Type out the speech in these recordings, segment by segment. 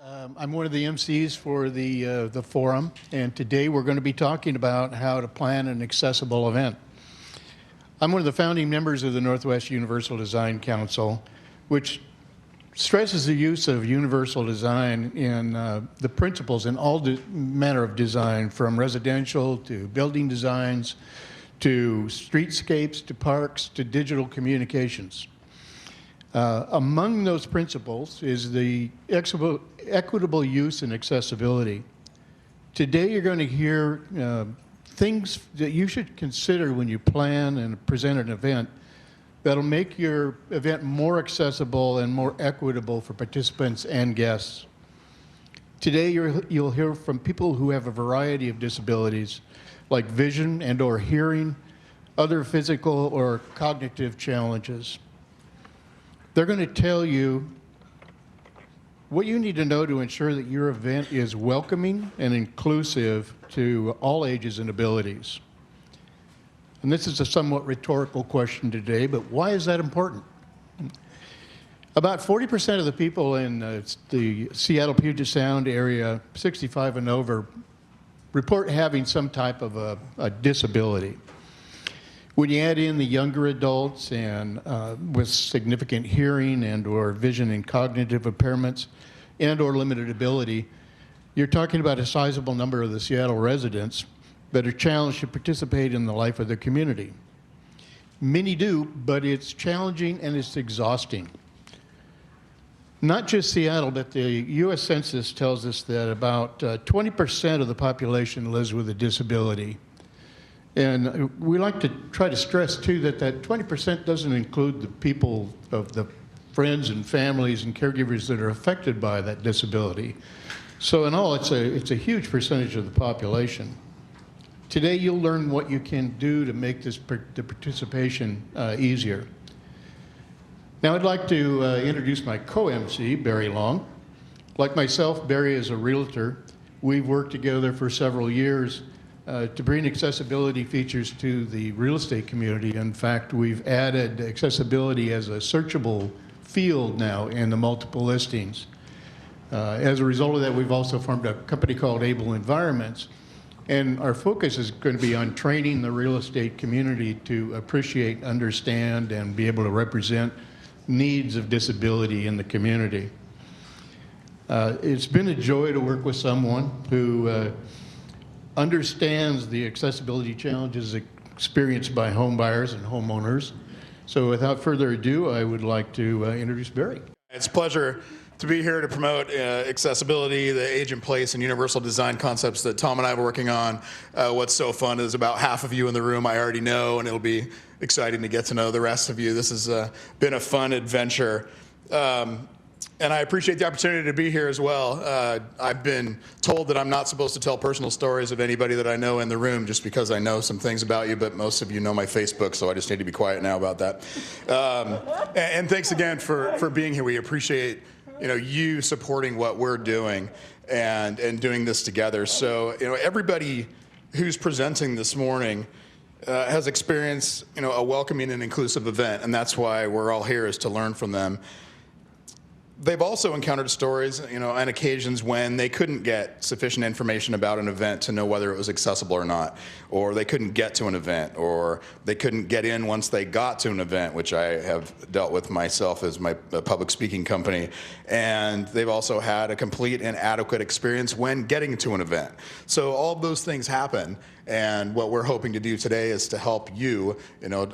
I'm one of the MCs for the forum, and today we're going to be talking about how to plan an accessible event. I'm one of the founding members of the Northwest Universal Design Council, which stresses the use of universal design in the principles in all manner of design, from residential to building designs, to streetscapes, to parks, to digital communications. Among those principles is the equitable use and accessibility. Today you're going to hear things that you should consider when you plan and present an event that'll make your event more accessible and more equitable for participants and guests. Today you'll hear from people who have a variety of disabilities, like vision and or hearing, other physical or cognitive challenges. They're going to tell you what you need to know to ensure that your event is welcoming and inclusive to all ages and abilities. And this is a somewhat rhetorical question today, but why is that important? About 40% of the people in the Seattle Puget Sound area, 65 and over, report having some type of a disability. When you add in the younger adults and with significant hearing and or vision and cognitive impairments and or limited ability, you're talking about a sizable number of the Seattle residents that are challenged to participate in the life of their community. Many do, but it's challenging and it's exhausting. Not just Seattle, but the U.S. Census tells us that about 20% of the population lives with a disability. And we like to try to stress, too, that 20% doesn't include the people of the friends and families and caregivers that are affected by that disability. So in all, it's a huge percentage of the population. Today, you'll learn what you can do to make the participation easier. Now, I'd like to introduce my co-MC, Barry Long. Like myself, Barry is a realtor. We've worked together for several years to bring accessibility features to the real estate community. In fact, we've added accessibility as a searchable field now in the multiple listings. As a result of that, we've also formed a company called Able Environments, and our focus is going to be on training the real estate community to appreciate, understand, and be able to represent needs of disability in the community. It's been a joy to work with someone who understands the accessibility challenges experienced by home buyers and homeowners. So without further ado, I would like to introduce Barry. It's a pleasure to be here to promote accessibility, the age and place and universal design concepts that Tom and I are working on. What's so fun is about half of you in the room I already know, and it'll be exciting to get to know the rest of you. This has been a fun adventure. And I appreciate the opportunity to be here as well. I've been told that I'm not supposed to tell personal stories of anybody that I know in the room just because I know some things about you, but most of you know my Facebook, so I just need to be quiet now about that. And thanks again for being here. We appreciate you supporting what we're doing and doing this together. So everybody who's presenting this morning has experienced a welcoming and inclusive event, and that's why we're all here, is to learn from them. They've also encountered stories, on occasions when they couldn't get sufficient information about an event to know whether it was accessible or not, or they couldn't get to an event, or they couldn't get in once they got to an event, which I have dealt with myself as my public speaking company. And they've also had a complete and adequate experience when getting to an event. So all of those things happen. And what we're hoping to do today is to help you,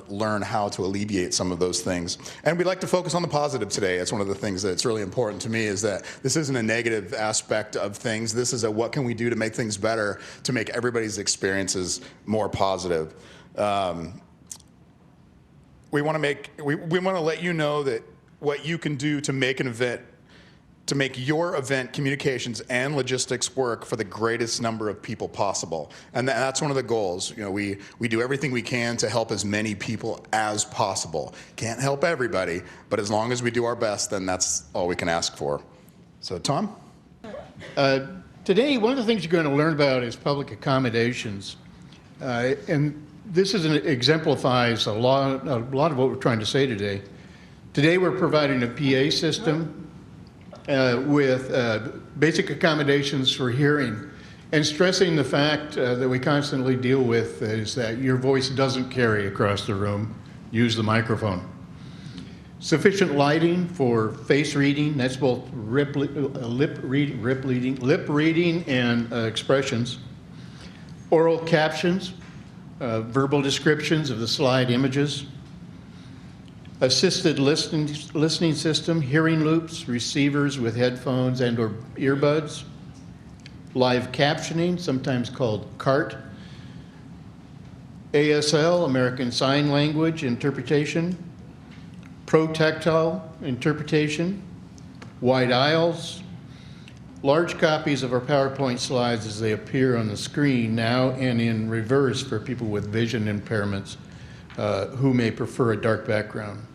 learn how to alleviate some of those things. And we'd like to focus on the positive today. It's one of the things that's really important to me, is that this isn't a negative aspect of things. This is a what can we do to make things better, to make everybody's experiences more positive. We want to let you know that what you can do to make an event, to make your event communications and logistics work for the greatest number of people possible. And that's one of the goals. We do everything we can to help as many people as possible. Can't help everybody, but as long as we do our best, then that's all we can ask for. So, Tom? Today, one of the things you're going to learn about is public accommodations. And this exemplifies a lot of what we're trying to say today. Today, we're providing a PA system, with basic accommodations for hearing, and stressing the fact that we constantly deal with is that your voice doesn't carry across the room. Use the microphone. Sufficient lighting for face reading, that's both lip reading and expressions. Oral captions, verbal descriptions of the slide images. Assisted listening system, hearing loops, receivers with headphones and or earbuds. Live captioning, sometimes called CART. ASL, American Sign Language interpretation. Pro-tactile interpretation. Wide aisles. Large copies of our PowerPoint slides as they appear on the screen now and in reverse for people with vision impairments who may prefer a dark background.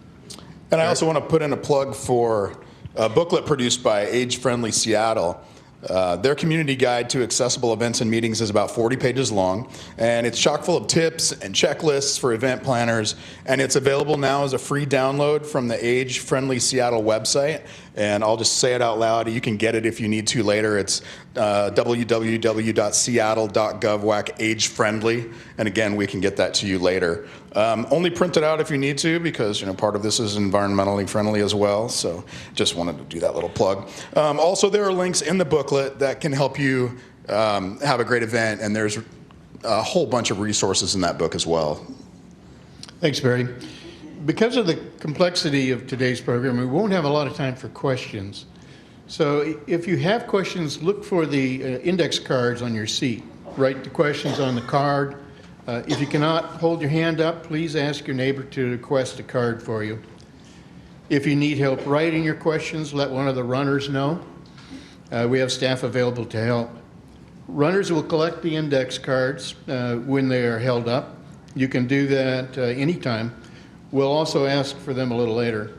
And I also want to put in a plug for a booklet produced by Age Friendly Seattle. Their community guide to accessible events and meetings is about 40 pages long, and it's chock full of tips and checklists for event planners, and it's available now as a free download from the Age Friendly Seattle website. And I'll just say it out loud. You can get it if you need to later. It's www.seattle.gov/age-friendly. And again, we can get that to you later. Only print it out if you need to, because part of this is environmentally friendly as well. So just wanted to do that little plug. Also, there are links in the booklet that can help you have a great event, and there's a whole bunch of resources in that book as well. Thanks, Barry. Because of the complexity of today's program, we won't have a lot of time for questions. So if you have questions, look for the index cards on your seat. Write the questions on the card. If you cannot hold your hand up, please ask your neighbor to request a card for you. If you need help writing your questions, let one of the runners know. We have staff available to help. Runners will collect the index cards when they are held up. You can do that anytime. We'll also ask for them a little later.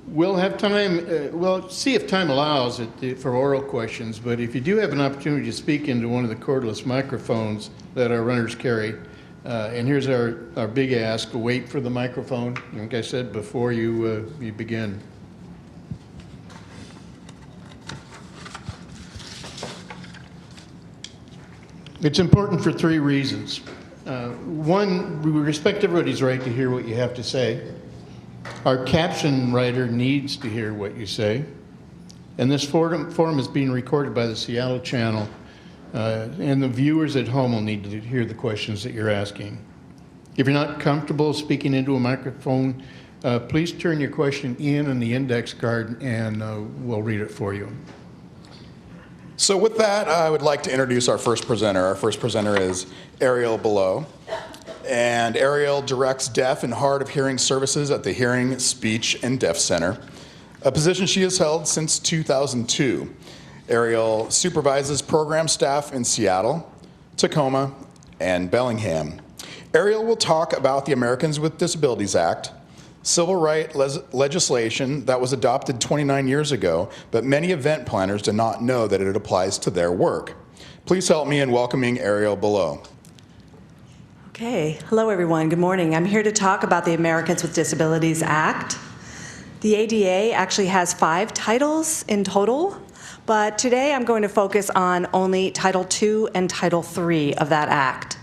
We'll have time, we'll see if time allows it for oral questions, but if you do have an opportunity to speak into one of the cordless microphones that our runners carry, and here's our big ask, wait for the microphone, like I said, before you begin. It's important for 3 reasons. One, we respect everybody's right to hear what you have to say. Our caption writer needs to hear what you say. And this forum is being recorded by the Seattle channel, and the viewers at home will need to hear the questions that you're asking. If you're not comfortable speaking into a microphone, please turn your question in the index card, and we'll read it for you. So with that, I would like to introduce our first presenter. Our first presenter is Ariele Belo. And Ariele directs deaf and hard of hearing services at the Hearing, Speech, and Deaf Center, a position she has held since 2002. Ariele supervises program staff in Seattle, Tacoma, and Bellingham. Ariele will talk about the Americans with Disabilities Act, civil rights legislation that was adopted 29 years ago, but many event planners do not know that it applies to their work. Please help me in welcoming Ariele Belo. Okay, hello everyone, good morning. I'm here to talk about the Americans with Disabilities Act. The ADA actually has 5 titles in total, but today I'm going to focus on only Title II and Title III of that act.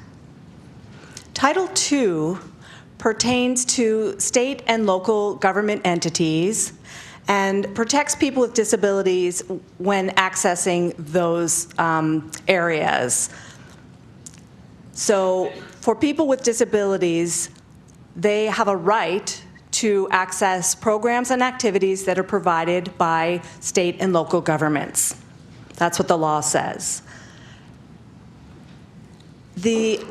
Title II pertains to state and local government entities and protects people with disabilities when accessing those areas. So for people with disabilities, they have a right to access programs and activities that are provided by state and local governments. That's what the law says. The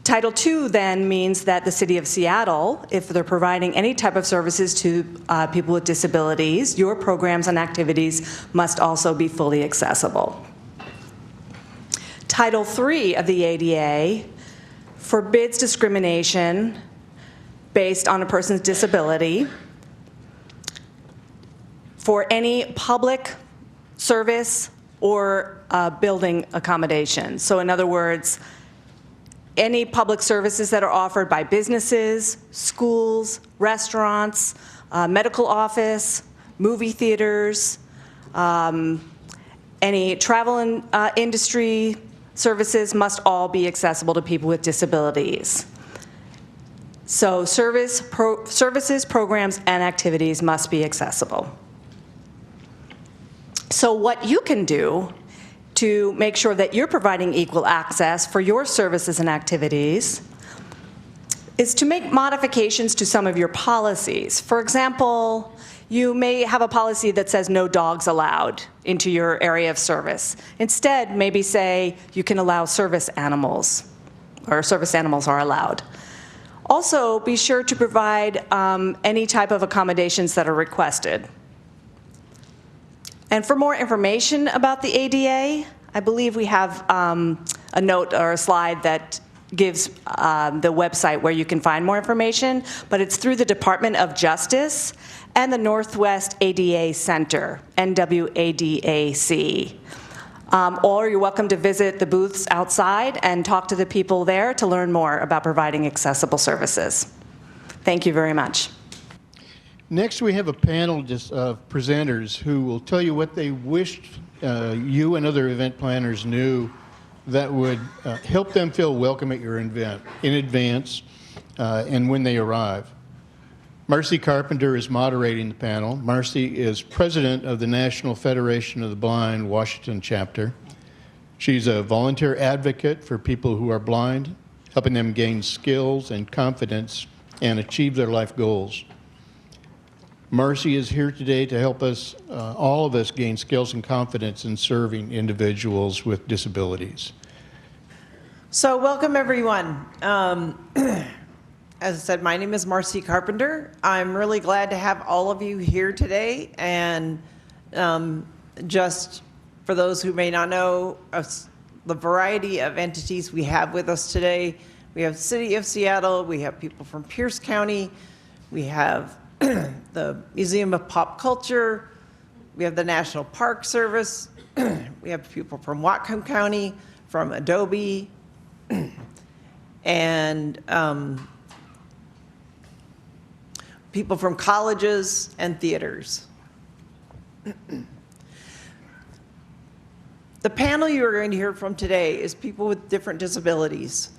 Title II then means that the City of Seattle, if they're providing any type of services to people with disabilities, your programs and activities must also be fully accessible. Title III of the ADA forbids discrimination based on a person's disability for any public service or building accommodation. So in other words, any public services that are offered by businesses, schools, restaurants, medical office, movie theaters, any travel industry services must all be accessible to people with disabilities. So services, programs, and activities must be accessible. So what you can do to make sure that you're providing equal access for your services and activities is to make modifications to some of your policies. For example, you may have a policy that says no dogs allowed into your area of service. Instead, maybe say you can allow service animals, or service animals are allowed. Also, be sure to provide any type of accommodations that are requested. And for more information about the ADA, I believe we have a note or a slide that gives the website where you can find more information, but it's through the Department of Justice and the Northwest ADA Center, NWADAC. Or you're welcome to visit the booths outside and talk to the people there to learn more about providing accessible services. Thank you very much. Next, we have a panel of presenters who will tell you what they wished you and other event planners knew that would help them feel welcome at your event in advance and when they arrive. Marci Carpenter is moderating the panel. Marci is president of the National Federation of the Blind Washington chapter. She's a volunteer advocate for people who are blind, helping them gain skills and confidence and achieve their life goals. Marci is here today to help us, all of us, gain skills and confidence in serving individuals with disabilities. So welcome, everyone. As I said, my name is Marci Carpenter. I'm really glad to have all of you here today. And just for those who may not know the variety of entities we have with us today, we have the City of Seattle, we have people from Pierce County, we have the Museum of Pop Culture, we have the National Park Service, we have people from Whatcom County, from Adobe, and people from colleges and theaters. The panel you are going to hear from today is people with different disabilities.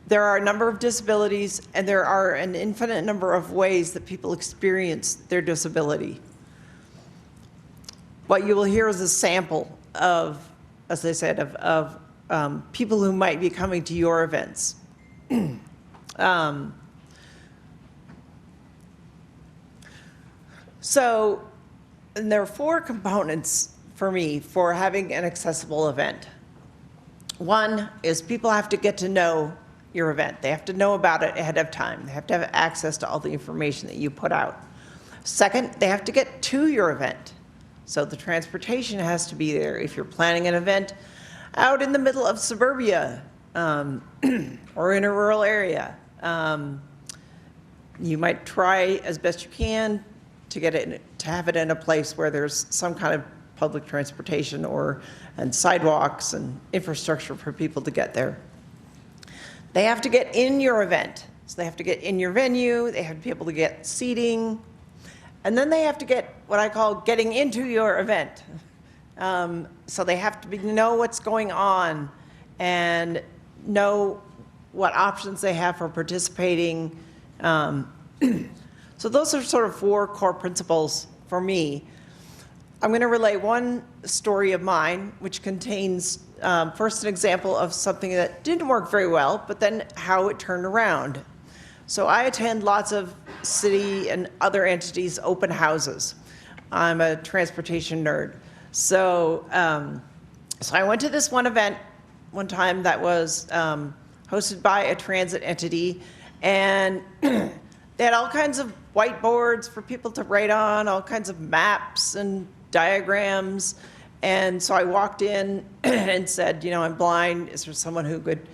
There are a number of disabilities, and there are an infinite number of ways that people experience their disability. What you will hear is a sample of, as I said, of people who might be coming to your events. So, and there are 4 components for me for having an accessible event. One is people have to get to know your event. They have to know about it ahead of time. They have to have access to all the information that you put out. Second, they have to get to your event. So the transportation has to be there. If you're planning an event out in the middle of suburbia or in a rural area, you might try as best you can to get it, to have it in a place where there's some kind of public transportation and sidewalks and infrastructure for people to get there. They have to get in your event. So they have to get in your venue, they have to be able to get seating, and then they have to get what I call getting into your event. So they have to know what's going on and know what options they have for participating. So those are sort of 4 core principles for me. I'm going to relay one story of mine, which contains first an example of something that didn't work very well, but then how it turned around. So I attend lots of city and other entities' open houses. I'm a transportation nerd. So, so I went to this one event one time that was hosted by a transit entity, and they had all kinds of whiteboards for people to write on, all kinds of maps and diagrams. And so I walked in and said, you know, I'm blind. Is there someone who could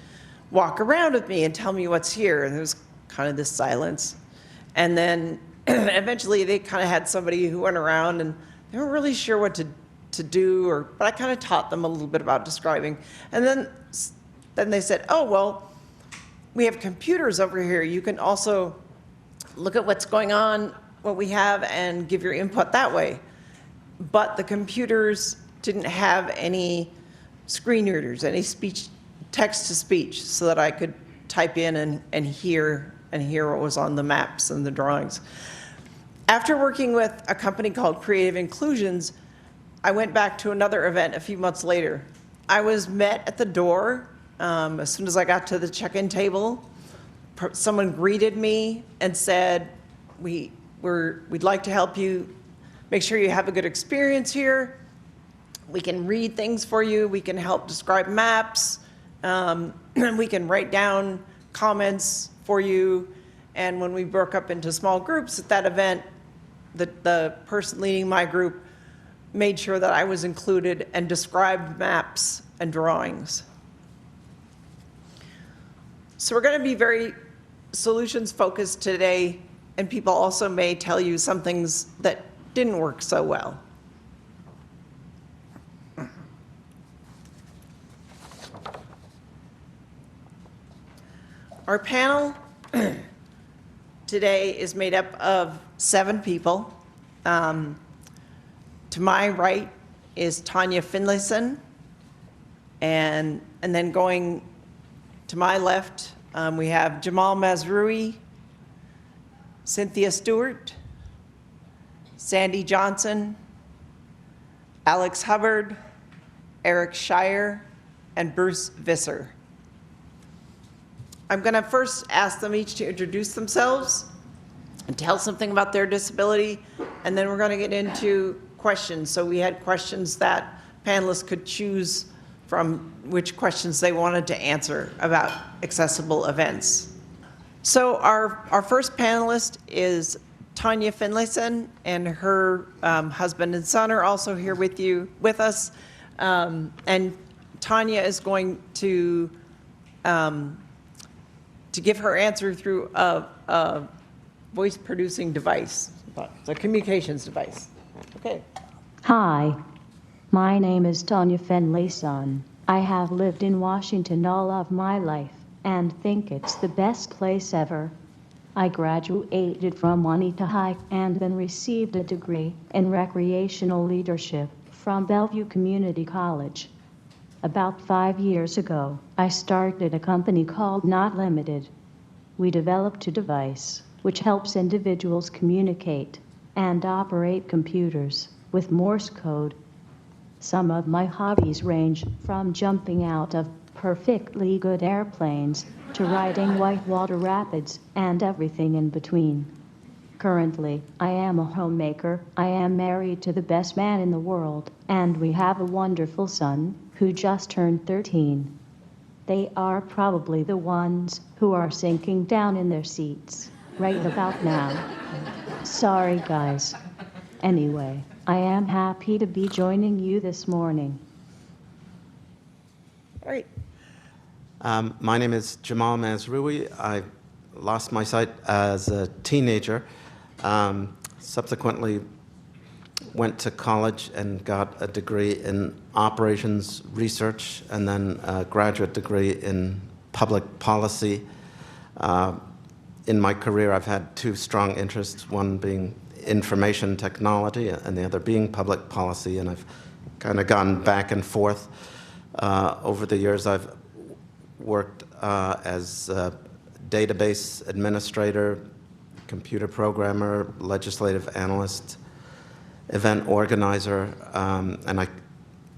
walk around with me and tell me what's here? And there was kind of this silence. And then eventually they kind of had somebody who went around, and they weren't really sure what to do, but I kind of taught them a little bit about describing. And then they said, oh, well, we have computers over here. You can also look at what's going on what we have and give your input that way. But the computers didn't have any screen readers, any speech, text to speech, so that I could type in and hear what was on the maps and the drawings. After working with a company called Creative Inclusions, I went back to another event a few months later. I was met at the door as soon as I got to the check-in table. Someone greeted me and said, we'd like to help you make sure you have a good experience here. We can read things for you. We can help describe maps. We can write down comments for you. And when we broke up into small groups at that event, the person leading my group made sure that I was included and described maps and drawings. So we're going to be very solutions focused today, and people also may tell you some things that didn't work so well. Our panel today is made up of 7 people. To my right is Tanya Finlayson, and then going to my left, we have Jamal Mazrui, Cynthia Stewart, Sandy Johnson, Alex Hubbard, Eric Shire, and Bruce Visser. I'm going to first ask them each to introduce themselves and tell something about their disability, and then we're going to get into questions. So we had questions that panelists could choose from which questions they wanted to answer about accessible events. So our first panelist is Tanya Finlayson, and her husband and son are also here with us. And Tanya is going to give her answer through a voice-producing device, it's a communications device. Okay. Hi, my name is Tanya Finlayson. I have lived in Washington all of my life and think it's the best place ever. I graduated from Juanita High and then received a degree in recreational leadership from Bellevue Community College. About 5 years ago, I started a company called Not Limited. We developed a device which helps individuals communicate and operate computers with Morse code. Some of my hobbies range from jumping out of perfectly good airplanes to riding whitewater rapids and everything in between. Currently, I am a homemaker. I am married to the best man in the world, and we have a wonderful son who just turned 13. They are probably the ones who are sinking down in their seats right about now. Sorry, guys. Anyway, I am happy to be joining you this morning. All right. My name is Jamal Mazrui. I lost my sight as a teenager. Subsequently went to college and got a degree in operations research and then a graduate degree in public policy. In my career, I've had 2 strong interests, one being information technology and the other being public policy, and I've kind of gone back and forth. Over the years, I've worked as a database administrator, computer programmer, legislative analyst, event organizer, and I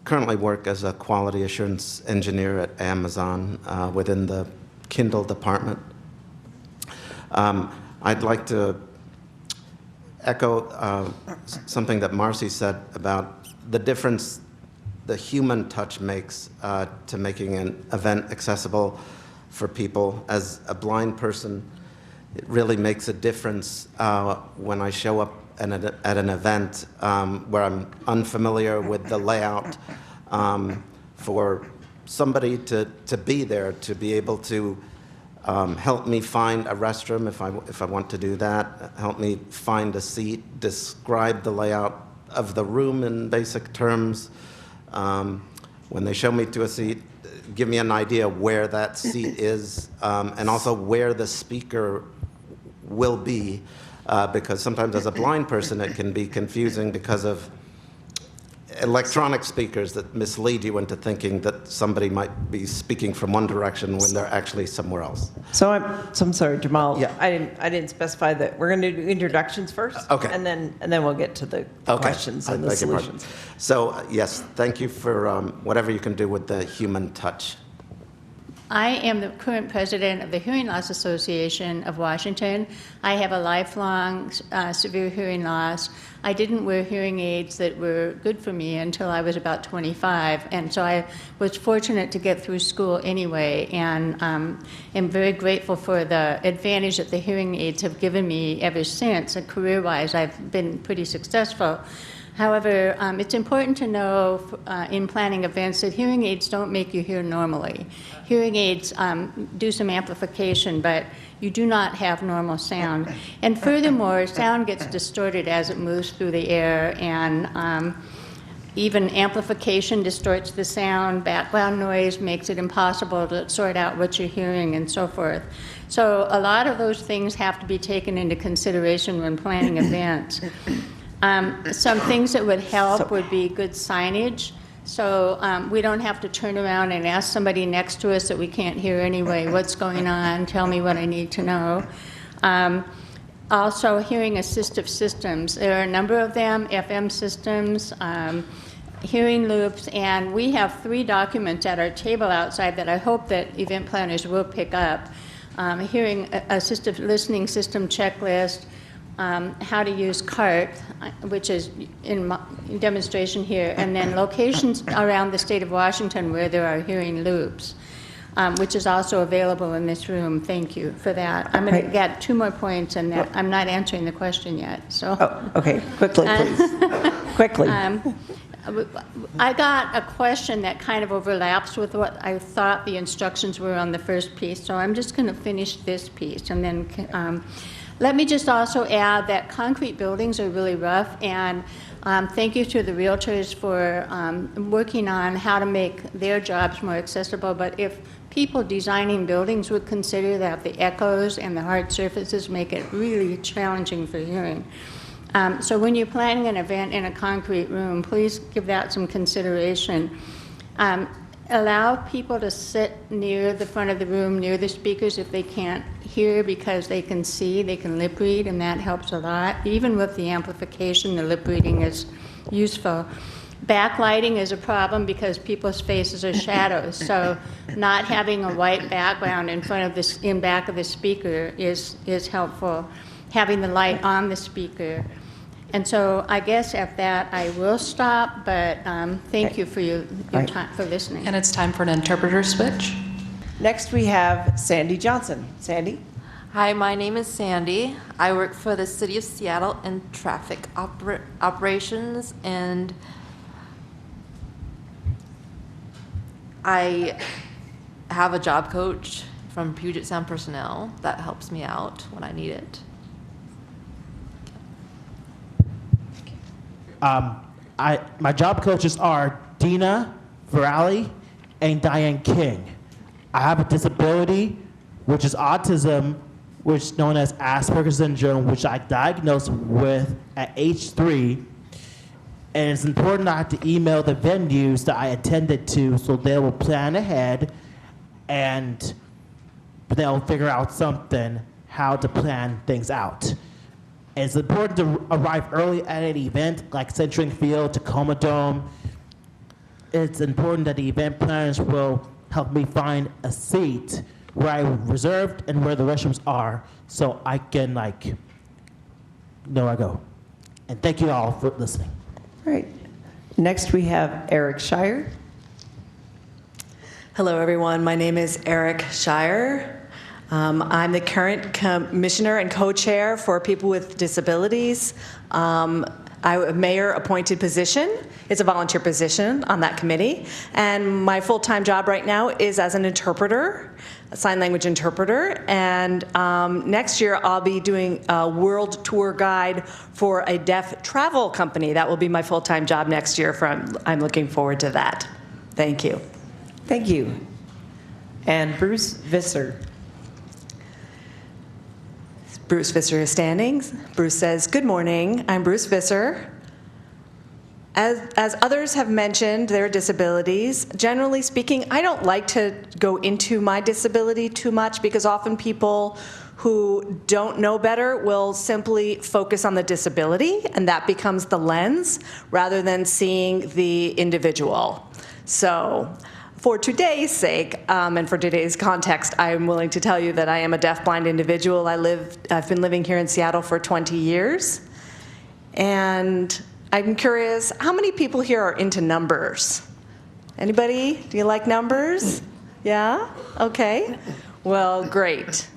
currently work as a quality assurance engineer at Amazon within the Kindle department. I'd like to echo something that Marci said about the difference the human touch makes to making an event accessible for people. As a blind person, it really makes a difference when I show up at an event where I'm unfamiliar with the layout, for somebody to be there, to be able to help me find a restroom if I want to do that, help me find a seat, describe the layout of the room in basic terms. When they show me to a seat, give me an idea where that seat is, and also where the speaker will be. because sometimes as a blind person it can be confusing because of electronic speakers that mislead you into thinking that somebody might be speaking from one direction when they're actually somewhere else. So I'm sorry, Jamal. Yeah. I didn't specify that. We're going to do introductions first. Okay. And then we'll get to the questions and the beg your pardon. solutions. So, yes, thank you for whatever you can do with the human touch. I am the current president of the Hearing Loss Association of Washington. I have a lifelong severe hearing loss. I didn't wear hearing aids that were good for me until I was about 25, and so I was fortunate to get through school anyway, and am very grateful for the advantage that the hearing aids have given me ever since. And career-wise, I've been pretty successful. However, it's important to know in planning events that hearing aids don't make you hear normally. Hearing aids do some amplification, but you do not have normal sound. And furthermore, sound gets distorted as it moves through the air, and even amplification distorts the sound. Background noise makes it impossible to sort out what you're hearing, and so forth. So a lot of those things have to be taken into consideration when planning events. Some things that would help would be good signage, so we don't have to turn around and ask somebody next to us that we can't hear anyway, what's going on, tell me what I need to know. Also, hearing assistive systems. There are a number of them, FM systems, hearing loops, and we have 3 documents at our table outside that I hope that event planners will pick up. Hearing assistive listening system checklist, how to use CART, which is in demonstration here, and then locations around the state of Washington where there are hearing loops, which is also available in this room. Thank you for that. I'm going to get 2 more points, and that I'm not answering the question yet. So. Oh, okay. Quickly, please. Quickly. I got a question that kind of overlaps with what I thought the instructions were on the first piece, so I'm just going to finish this piece, and then let me just also add that concrete buildings are really rough, and thank you to the realtors for working on how to make their jobs more accessible. But if people designing buildings would consider that the echoes and the hard surfaces make it really challenging for hearing. So when you're planning an event in a concrete room, please give that some consideration. Allow people to sit near the front of the room, near the speakers if they can't hear, because they can see, they can lip read, and that helps a lot. Even with the amplification, the lip reading is useful. Backlighting is a problem because people's faces are shadows, so not having a white background in back of the speaker is helpful. Having the light on the speaker. And so I guess at that I will stop, but thank you for your time for listening. And it's time for an interpreter switch. Next we have Sandy Johnson. Sandy? Hi, my name is Sandy. I work for the City of Seattle in traffic operations, and I have a job coach from Puget Sound Personnel that helps me out when I need it. My job coaches are Dina Virali and Diane King. I have a disability, which is autism, which is known as Asperger's syndrome, which I diagnosed with at age 3. And it's important I have to email the venues that I attended to so they will plan ahead and they'll figure out something, how to plan things out. And it's important to arrive early at an event like Centering Field, Tacoma Dome. It's important that the event planners will help me find a seat where I reserved and where the restrooms are so I can know where I go. And thank you all for listening. All right. Next we have Eric Shire. Hello, everyone. My name is Eric Shire. I'm the current commissioner and co-chair for people with disabilities. I'm a mayor-appointed position. It's a volunteer position on that committee. And my full-time job right now is as an interpreter, a sign language interpreter. And next year, I'll be doing a world tour guide for a deaf travel company. That will be my full-time job next year. I'm looking forward to that. Thank you. Thank you. And Bruce Visser. Bruce Visser is standing. Bruce says, "Good morning, I'm Bruce Visser. As others have mentioned their disabilities, generally speaking, I don't like to go into my disability too much because often people who don't know better will simply focus on the disability, and that becomes the lens rather than seeing the individual. So for today's sake, and for today's context, I'm willing to tell you that I am a deafblind individual. I've been living here in Seattle for 20 years, and I'm curious, how many people here are into numbers? Anybody? Do you like numbers? Yeah? Okay. Well, great.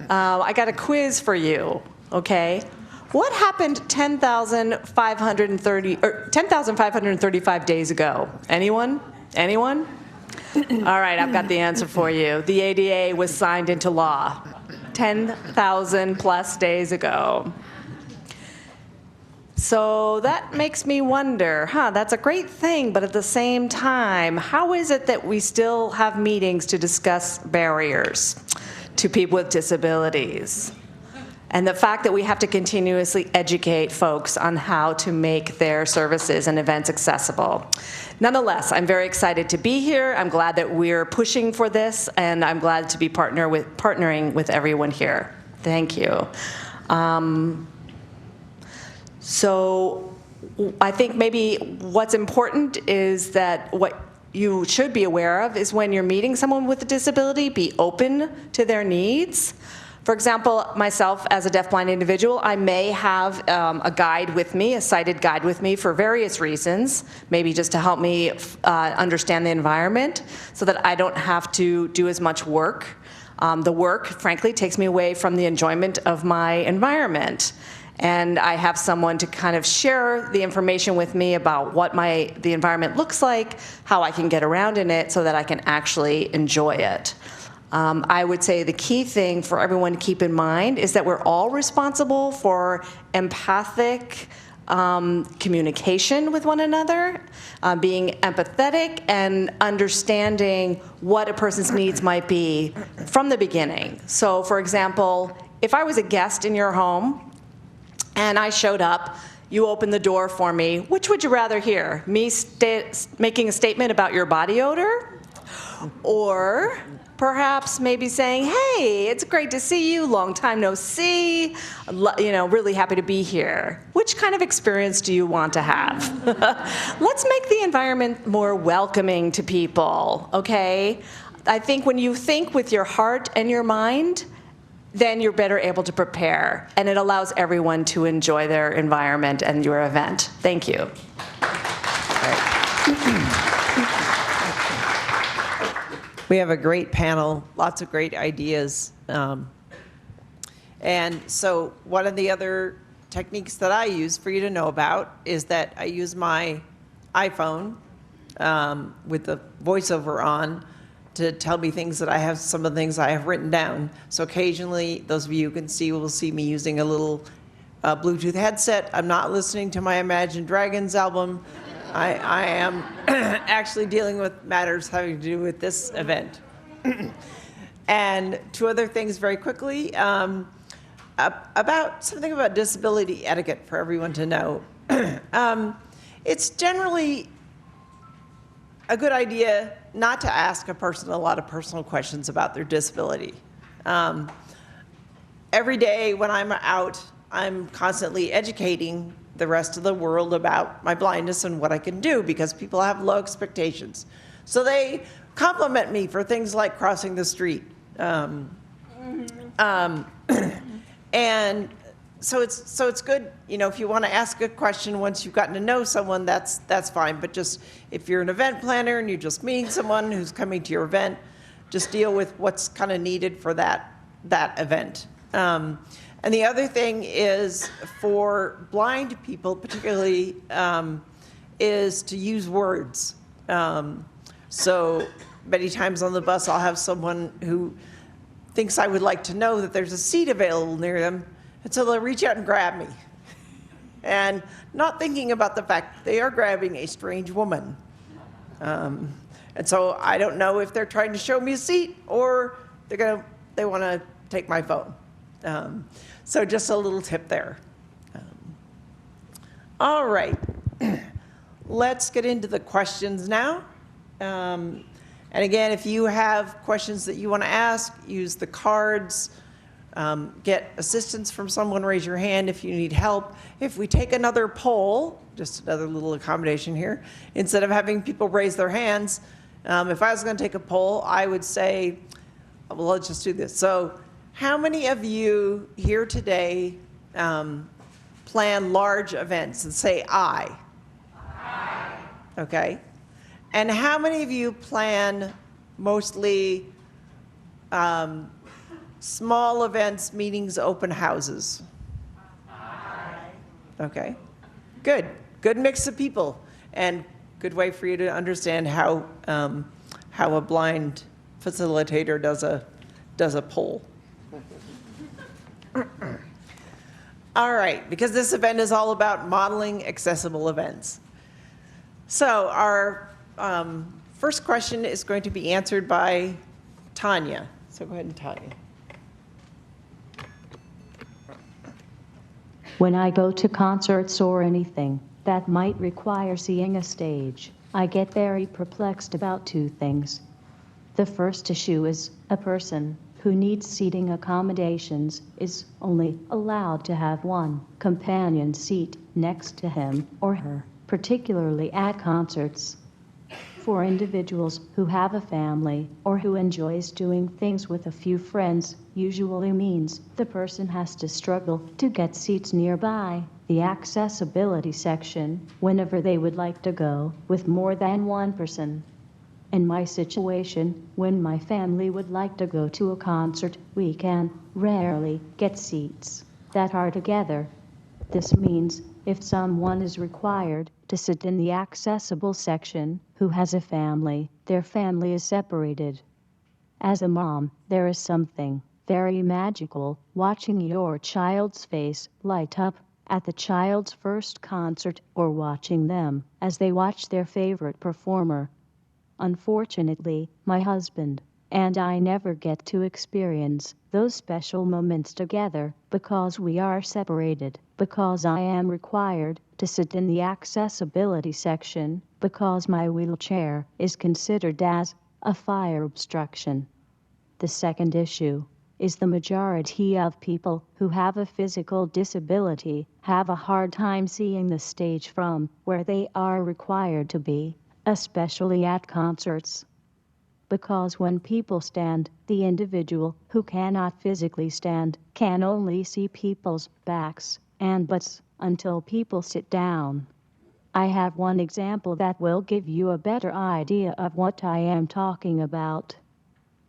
I got a quiz for you, okay? What happened 10,535 days ago? Anyone? Anyone? All right, I've got the answer for you. The ADA was signed into law 10,000 plus days ago. So that makes me wonder, that's a great thing, but at the same time, how is it that we still have meetings to discuss barriers to people with disabilities? And the fact that we have to continuously educate folks on how to make their services and events accessible. Nonetheless, I'm very excited to be here. I'm glad that we're pushing for this, and I'm glad to be partnering with everyone here. Thank you. So I think maybe what's important is that what you should be aware of is when you're meeting someone with a disability, be open to their needs. For example, myself as a deafblind individual, I may have a guide with me, a sighted guide with me for various reasons, maybe just to help me understand the environment so that I don't have to do as much work. The work, frankly, takes me away from the enjoyment of my environment. And I have someone to kind of share the information with me about what the environment looks like, how I can get around in it so that I can actually enjoy it. I would say the key thing for everyone to keep in mind is that we're all responsible for empathic communication with one another, being empathetic and understanding what a person's needs might be from the beginning. So for example, if I was a guest in your home, and I showed up, you opened the door for me, which would you rather hear? Me making a statement about your body odor? Or perhaps maybe saying, hey, it's great to see you, long time no see, really happy to be here. Which kind of experience do you want to have? Let's make the environment more welcoming to people, okay? I think when you think with your heart and your mind, then you're better able to prepare, and it allows everyone to enjoy their environment and your event. Thank you. We have a great panel, lots of great ideas. And so one of the other techniques that I use for you to know about is that I use my iPhone with the voiceover on to tell me things that I have, some of the things I have written down. So occasionally, those of you who can see will see me using a little Bluetooth headset. I'm not listening to my Imagine Dragons album. I am actually dealing with matters having to do with this event. And two other things very quickly. About something about disability etiquette for everyone to know. It's generally a good idea not to ask a person a lot of personal questions about their disability. Every day when I'm out, I'm constantly educating the rest of the world about my blindness and what I can do because people have low expectations. So they compliment me for things like crossing the street. And so it's good, if you want to ask a question once you've gotten to know someone, that's fine. But just if you're an event planner and you're just meeting someone who's coming to your event, just deal with what's kind of needed for that event. And the other thing is for blind people particularly is to use words. So many times on the bus I'll have someone who thinks I would like to know that there's a seat available near them, and so they'll reach out and grab me. And not thinking about the fact that they are grabbing a strange woman. And so I don't know if they're trying to show me a seat or they want to take my phone. So just a little tip there. All right. Let's get into the questions now. And again, if you have questions that you want to ask, use the cards. Get assistance from someone, raise your hand if you need help. If we take another poll, just another little accommodation here, instead of having people raise their hands, if I was going to take a poll, I would say, well, let's just do this. So how many of you here today plan large events? And say aye. Aye. Okay. And how many of you plan mostly small events, meetings, open houses? Aye. Okay. Good. Good mix of people. And good way for you to understand how a blind facilitator does a poll. All right, because this event is all about modeling accessible events. So our first question is going to be answered by Tanya. So go ahead and Tanya. When I go to concerts or anything that might require seeing a stage, I get very perplexed about two things. The first issue is a person who needs seating accommodations is only allowed to have one companion seat next to him or her, particularly at concerts. For individuals who have a family or who enjoys doing things with a few friends, usually means the person has to struggle to get seats nearby the accessibility section whenever they would like to go with more than one person. In my situation, when my family would like to go to a concert, we can rarely get seats that are together. This means if someone is required to sit in the accessible section who has a family, their family is separated. As a mom, there is something very magical watching your child's face light up at the child's first concert or watching them as they watch their favorite performer. Unfortunately, my husband and I never get to experience those special moments together because we are separated, because I am required to sit in the accessibility section, because my wheelchair is considered as a fire obstruction. The second issue is the majority of people who have a physical disability have a hard time seeing the stage from where they are required to be, especially at concerts. Because when people stand, the individual who cannot physically stand can only see people's backs and butts until people sit down. I have one example that will give you a better idea of what I am talking about.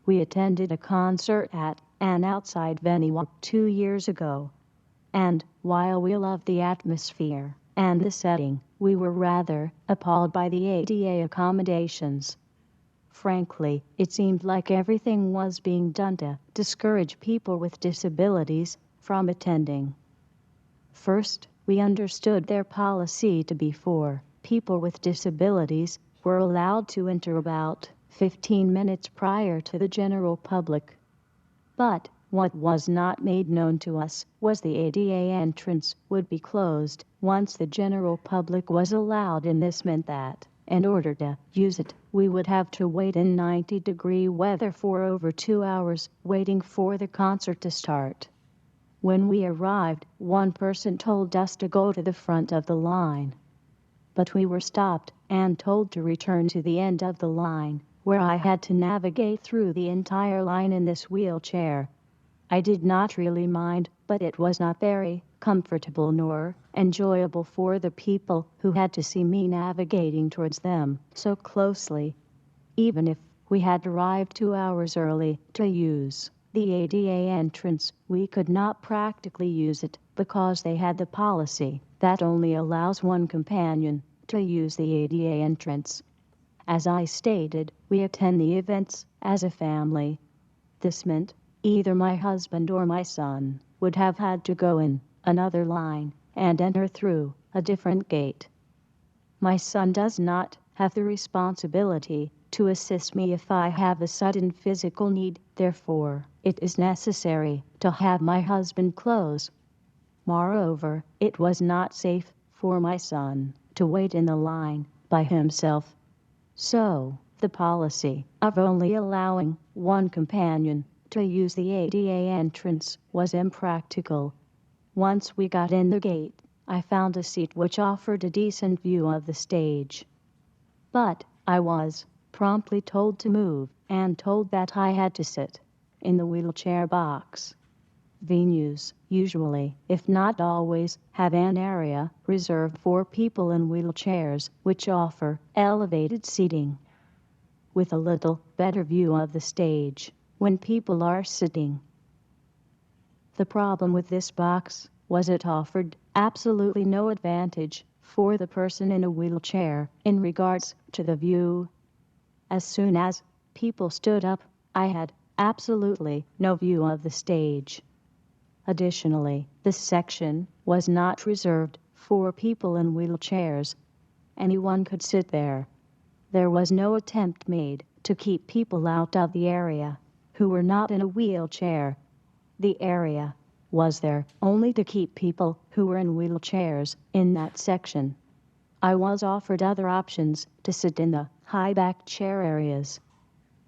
We attended a concert at an outside venue 2 years ago. And while we loved the atmosphere and the setting, we were rather appalled by the ADA accommodations. Frankly, it seemed like everything was being done to discourage people with disabilities from attending. First, we understood their policy to be for people with disabilities were allowed to enter about 15 minutes prior to the general public. But what was not made known to us was the ADA entrance would be closed once the general public was allowed, and this meant that, in order to use it, we would have to wait in 90-degree weather for over 2 hours, waiting for the concert to start. When we arrived, one person told us to go to the front of the line. But we were stopped and told to return to the end of the line, where I had to navigate through the entire line in this wheelchair. I did not really mind, but it was not very comfortable nor enjoyable for the people who had to see me navigating towards them so closely. Even if we had arrived 2 hours early to use the ADA entrance, we could not practically use it because they had the policy that only allows one companion to use the ADA entrance. As I stated, we attend the events as a family. This meant either my husband or my son would have had to go in another line and enter through a different gate. My son does not have the responsibility to assist me if I have a sudden physical need Therefore, it is necessary to have my husband close. Moreover, it was not safe for my son to wait in the line by himself. So, the policy of only allowing one companion to use the ADA entrance was impractical. Once we got in the gate, I found a seat which offered a decent view of the stage. But I was promptly told to move and told that I had to sit in the wheelchair box. Venues usually, if not always, have an area reserved for people in wheelchairs, which offer elevated seating with a little better view of the stage when people are sitting. The problem with this box was it offered absolutely no advantage for the person in a wheelchair in regards to the view. As soon as people stood up, I had absolutely no view of the stage. Additionally, this section was not reserved for people in wheelchairs. Anyone could sit there. There was no attempt made to keep people out of the area who were not in a wheelchair. The area was there only to keep people who were in wheelchairs in that section. I was offered other options to sit in the high-back chair areas,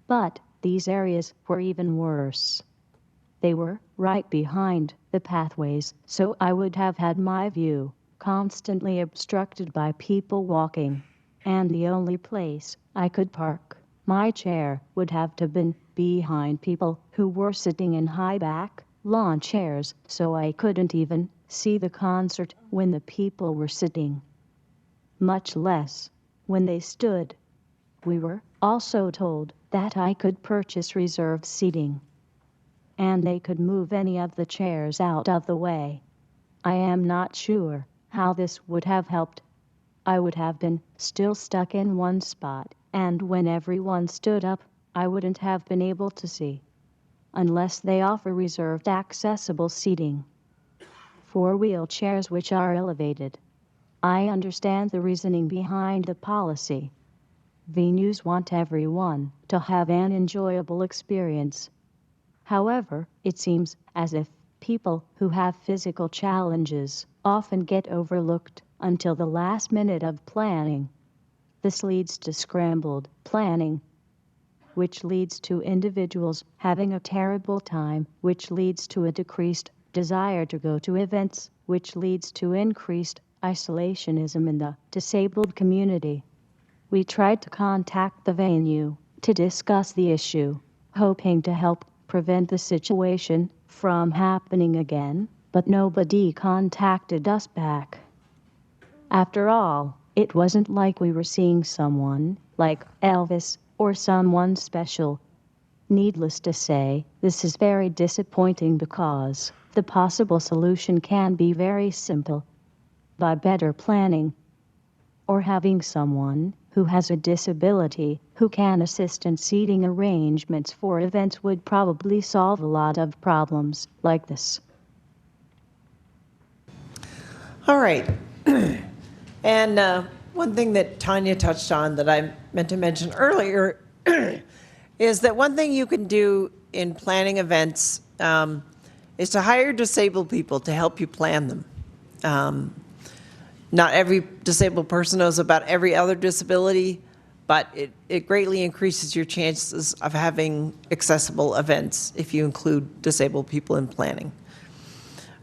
but these areas were even worse. They were right behind the pathways, so I would have had my view constantly obstructed by people walking, and the only place I could park my chair would have to been behind people who were sitting in high-back lawn chairs, so I couldn't even see the concert when the people were sitting, much less when they stood. We were also told that I could purchase reserved seating, and they could move any of the chairs out of the way. I am not sure how this would have helped. I would have been still stuck in one spot, and when everyone stood up, I wouldn't have been able to see, unless they offer reserved accessible seating for wheelchairs which are elevated. I understand the reasoning behind the policy. Venues want everyone to have an enjoyable experience. However, it seems as if people who have physical challenges often get overlooked until the last minute of planning. This leads to scrambled planning, which leads to individuals having a terrible time, which leads to a decreased desire to go to events, which leads to increased isolationism in the disabled community. We tried to contact the venue to discuss the issue, hoping to help prevent the situation from happening again, but nobody contacted us back. After all, it wasn't like we were seeing someone like Elvis or someone special. Needless to say, this is very disappointing because the possible solution can be very simple. By better planning, or having someone who has a disability who can assist in seating arrangements for events would probably solve a lot of problems like this. All right. And one thing that Tanya touched on that I meant to mention earlier is that one thing you can do in planning events is to hire disabled people to help you plan them. Not every disabled person knows about every other disability, but it greatly increases your chances of having accessible events if you include disabled people in planning.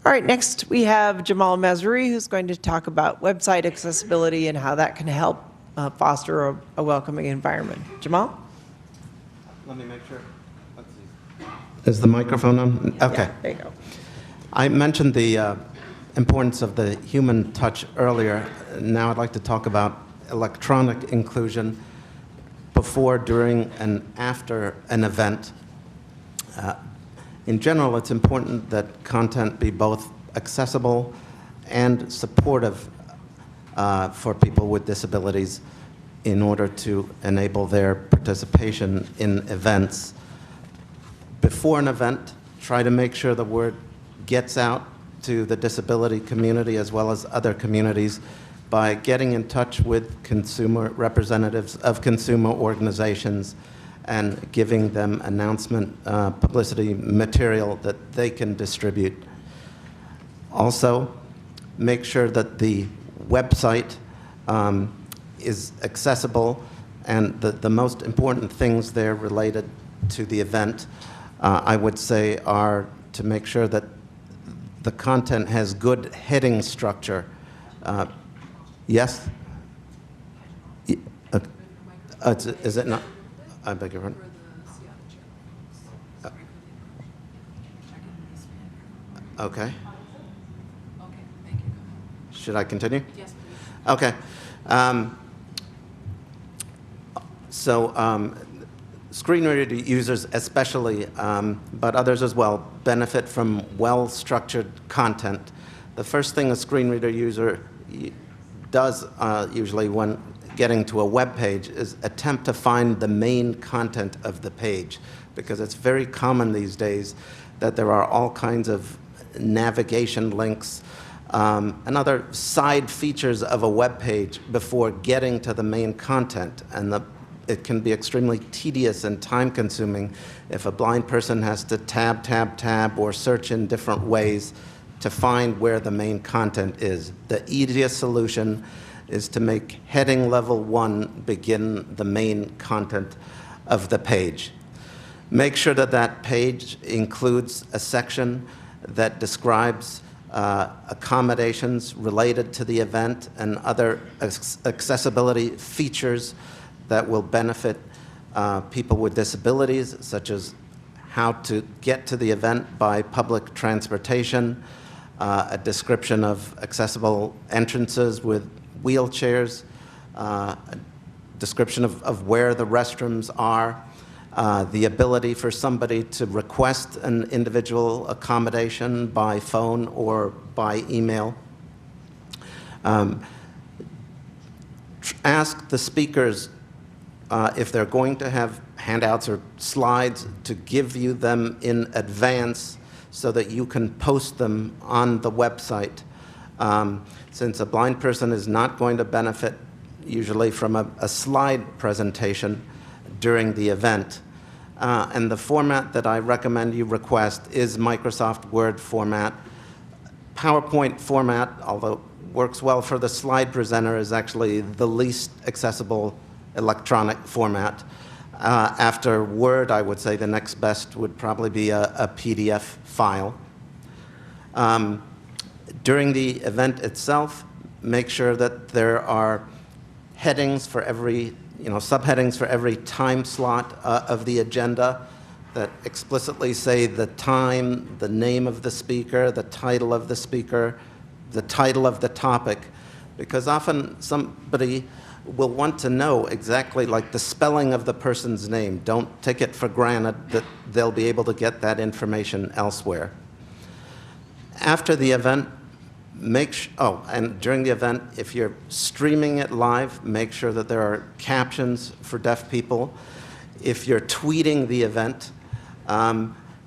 All right, next we have Jamal Mazrui, who's going to talk about website accessibility and how that can help foster a welcoming environment. Jamal? Let me make sure. Let's see. Is the microphone on? Okay. Yeah, there you go. I mentioned the importance of the human touch earlier. Now I'd like to talk about electronic inclusion before, during, and after an event. In general, it's important that content be both accessible and supportive for people with disabilities in order to enable their participation in events. Before an event, try to make sure the word gets out to the disability community as well as other communities by getting in touch with consumer representatives of consumer organizations and giving them announcement publicity material that they can distribute. Also, make sure that the website is accessible, and the most important things there related to the event, I would say, are to make sure that the content has good heading structure. Yes? Is it not? I beg your pardon? Okay. Should I continue? Yes, please. Okay. Screen reader users especially, but others as well, benefit from well-structured content. The first thing a screen reader user does usually when getting to a web page is attempt to find the main content of the page, because it's very common these days that there are all kinds of navigation links and other side features of a web page before getting to the main content, and it can be extremely tedious and time-consuming if a blind person has to tab, or search in different ways to find where the main content is. The easiest solution is to make heading level 1 begin the main content of the page. Make sure that that page includes a section that describes accommodations related to the event and other accessibility features that will benefit people with disabilities, such as how to get to the event by public transportation, a description of accessible entrances with wheelchairs, a description of where the restrooms are, the ability for somebody to request an individual accommodation by phone or by email. Ask the speakers if they're going to have handouts or slides to give you them in advance so that you can post them on the website. Since a blind person is not going to benefit usually from a slide presentation during the event. And the format that I recommend you request is Microsoft Word format. PowerPoint format, although works well for the slide presenter, is actually the least accessible electronic format. After Word, I would say the next best would probably be a PDF file. During the event itself, make sure that there are headings for every, subheadings for every time slot of the agenda that explicitly say the time, the name of the speaker, the title of the speaker, the title of the topic, because often somebody will want to know exactly like the spelling of the person's name. Don't take it for granted that they'll be able to get that information elsewhere. After the event, and during the event, if you're streaming it live, make sure that there are captions for deaf people. If you're tweeting the event,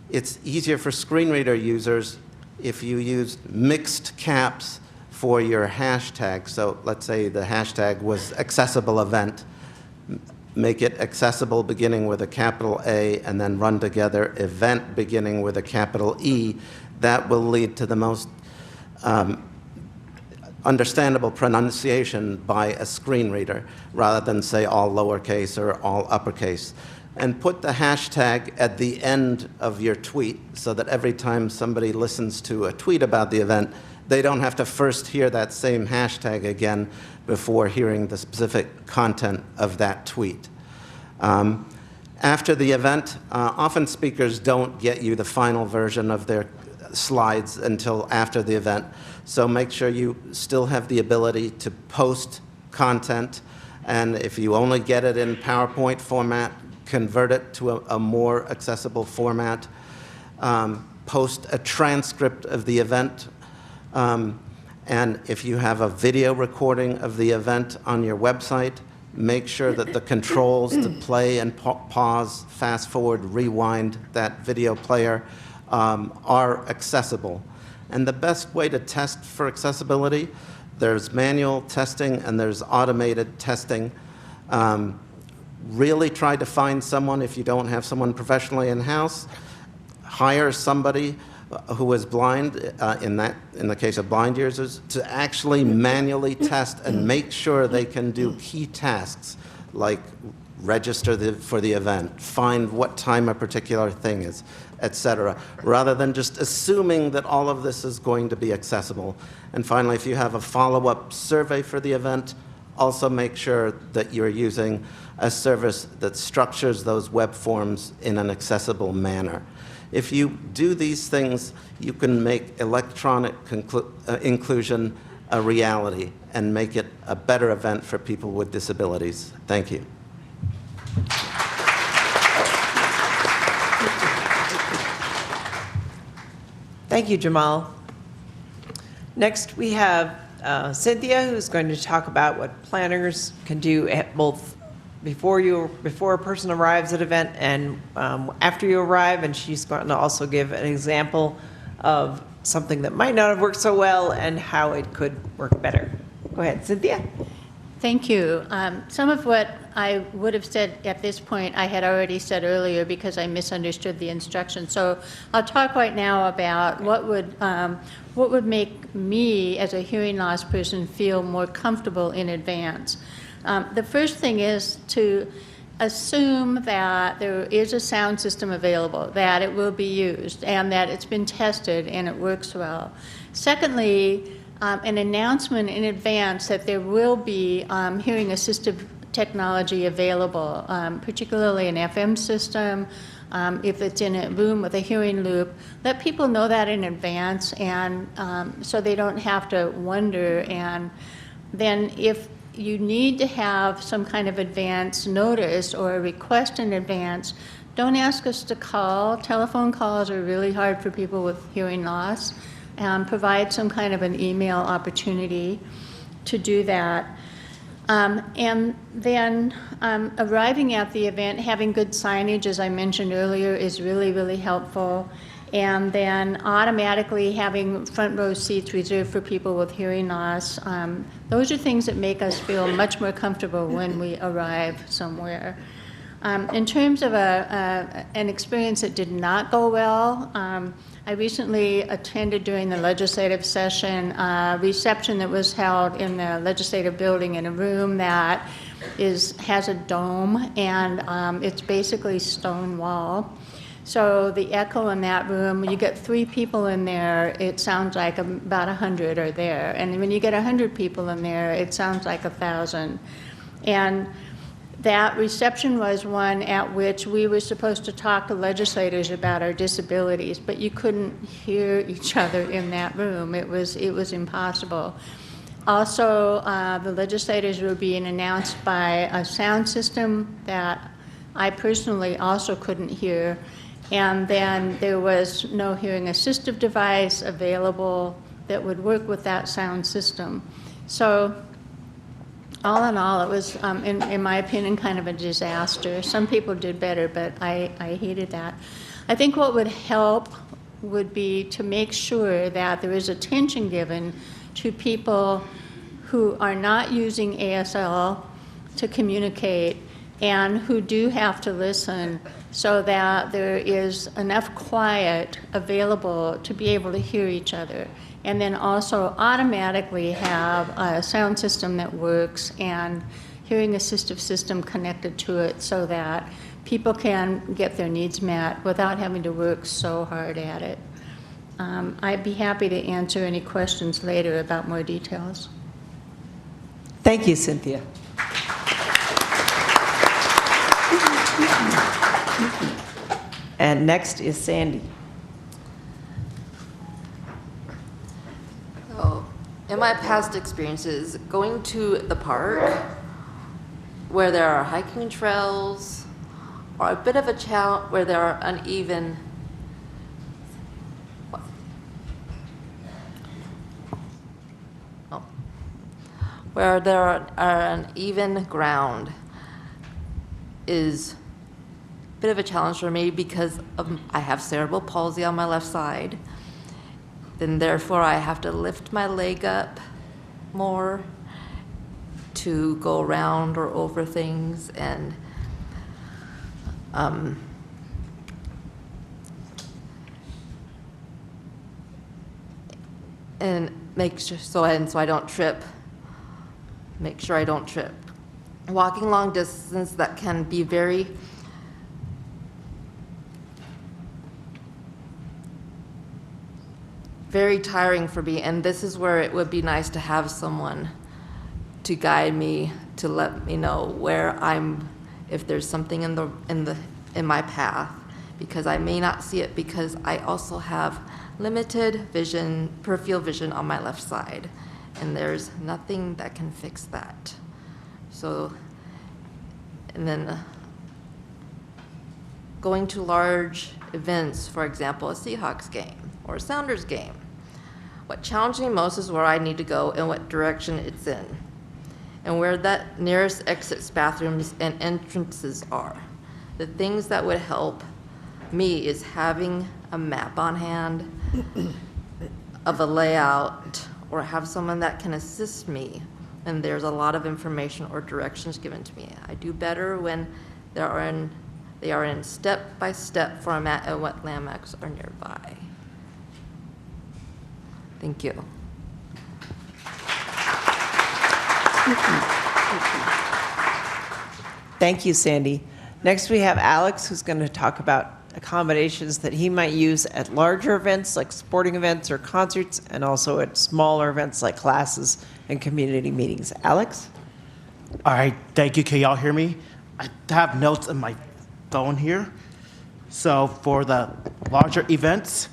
it's easier for screen reader users if you use mixed caps for your hashtag. So let's say the hashtag was accessible event. Make it accessible beginning with a capital A and then run together event beginning with a capital E. That will lead to the most understandable pronunciation by a screen reader rather than say all lowercase or all uppercase. And put the hashtag at the end of your tweet so that every time somebody listens to a tweet about the event, they don't have to first hear that same hashtag again before hearing the specific content of that tweet. After the event, often speakers don't get you the final version of their slides until after the event. So make sure you still have the ability to post content. And if you only get it in PowerPoint format, convert it to a more accessible format. Post a transcript of the event. And if you have a video recording of the event on your website, make sure that the controls to play and pause, fast forward, rewind that video player are accessible. And the best way to test for accessibility, there's manual testing and there's automated testing. really try to find someone if you don't have someone professionally in-house. Hire somebody who is blind, in the case of blind users, to actually manually test and make sure they can do key tasks like register for the event, find what time a particular thing is, etc., rather than just assuming that all of this is going to be accessible. And finally, if you have a follow-up survey for the event, also make sure that you're using a service that structures those web forms in an accessible manner. If you do these things, you can make electronic inclusion a reality and make it a better event for people with disabilities. Thank you. Thank you, Jamal. Next, we have Cynthia, who's going to talk about what planners can do at both before a person arrives at an event and after you arrive, and she's going to also give an example of something that might not have worked so well and how it could work better. Go ahead, Cynthia. Thank you. Some of what I would have said at this point I had already said earlier because I misunderstood the instructions. So I'll talk right now about what would make me as a hearing loss person feel more comfortable in advance. The first thing is to assume that there is a sound system available, that it will be used, and that it's been tested and it works well. Secondly, an announcement in advance that there will be hearing assistive technology available, particularly an FM system. If it's in a room with a hearing loop, let people know that in advance, and so they don't have to wonder. And then if you need to have some kind of advance notice or a request in advance, don't ask us to call. Telephone calls are really hard for people with hearing loss. Provide some kind of an email opportunity to do that. And then arriving at the event, having good signage, as I mentioned earlier, is really, really helpful. And then automatically having front row seats reserved for people with hearing loss. Those are things that make us feel much more comfortable when we arrive somewhere. In terms of an experience that did not go well, I recently attended during the legislative session a reception that was held in the legislative building in a room that has a dome, and it's basically stone wall. So the echo in that room, when you get 3 people in there, it sounds like about 100 are there. And when you get 100 people in there, it sounds like 1,000. And that reception was one at which we were supposed to talk to legislators about our disabilities, but you couldn't hear each other in that room. It was impossible. Also, the legislators were being announced by a sound system that I personally also couldn't hear. And then there was no hearing assistive device available that would work with that sound system. So all in all, it was, in my opinion, kind of a disaster. Some people did better, but I hated that. I think what would help would be to make sure that there is attention given to people who are not using ASL to communicate and who do have to listen, so that there is enough quiet available to be able to hear each other. And then also automatically have a sound system that works and hearing assistive system connected to it, so that people can get their needs met without having to work so hard at it. I'd be happy to answer any questions later about more details. Thank you, Cynthia. And next is Sandy. So, in my past experiences, going to the park where there are hiking trails or a bit of a challenge where there are uneven where there are uneven ground is a bit of a challenge for me because I have cerebral palsy on my left side. Then therefore I have to lift my leg up more to go around or over things, and And make sure so I don't trip. Make sure I don't trip. Walking long distance that can be very tiring for me, and this is where it would be nice to have someone to guide me, to let me know where I'm, if there's something in my path, because I may not see it because I also have limited vision, peripheral vision on my left side, and there's nothing that can fix that. So, and then going to large events, for example, a Seahawks game or a Sounders game. What challenged me most is where I need to go and what direction it's in, and where that nearest exits, bathrooms, and entrances are. The things that would help me is having a map on hand of a layout, or have someone that can assist me, and there's a lot of information or directions given to me. I do better when they are in step-by-step format and what landmarks are nearby. Thank you. Thank you, Sandy. Next, we have Alex, who's going to talk about accommodations that he might use at larger events like sporting events or concerts, and also at smaller events like classes and community meetings. Alex? All right, thank you. Can y'all hear me? I have notes on my phone here. So for the larger events,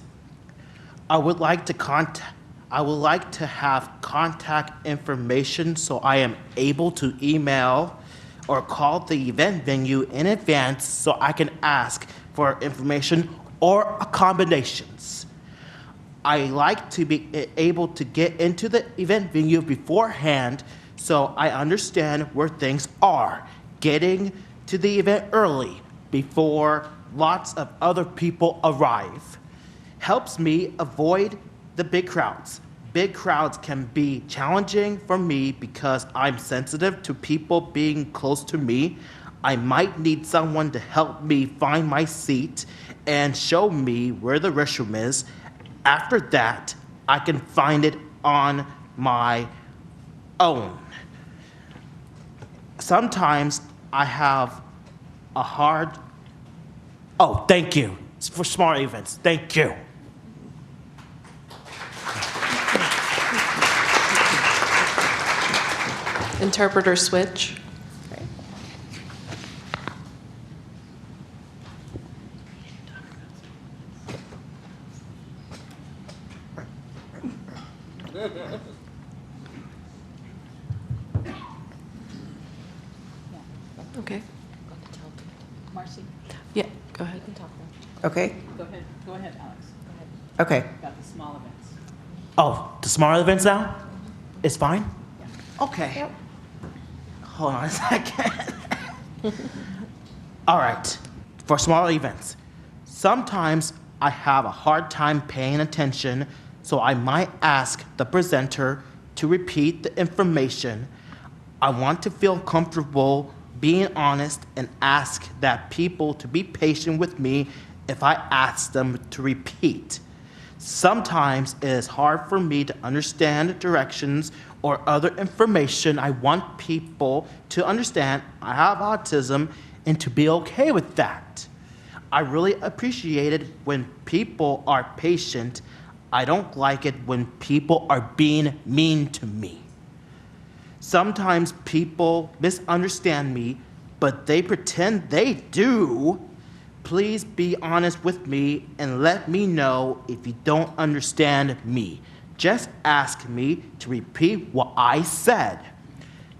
I would like to have contact information so I am able to email or call the event venue in advance so I can ask for information or accommodations. I like to be able to get into the event venue beforehand so I understand where things are. Getting to the event early before lots of other people arrive helps me avoid the big crowds. Big crowds can be challenging for me because I'm sensitive to people being close to me. I might need someone to help me find my seat and show me where the restroom is. After that, I can find it on my own. Sometimes I have a hard... Oh, thank you. It's for smart events. Thank you. Interpreter switch. Okay. Marci, Yeah, go ahead. you can talk now. Okay. Go ahead, Alex. Go ahead. Okay. About the small events. Oh, the smaller events now? It's fine? Yeah. Okay. Yep. Hold on a second. All right, for smaller events, sometimes I have a hard time paying attention, so I might ask the presenter to repeat the information. I want to feel comfortable being honest and ask that people to be patient with me if I ask them to repeat. Sometimes it is hard for me to understand directions or other information. I want people to understand I have autism and to be okay with that. I really appreciate it when people are patient. I don't like it when people are being mean to me. Sometimes people misunderstand me, but they pretend they do. Please be honest with me and let me know if you don't understand me. Just ask me to repeat what I said.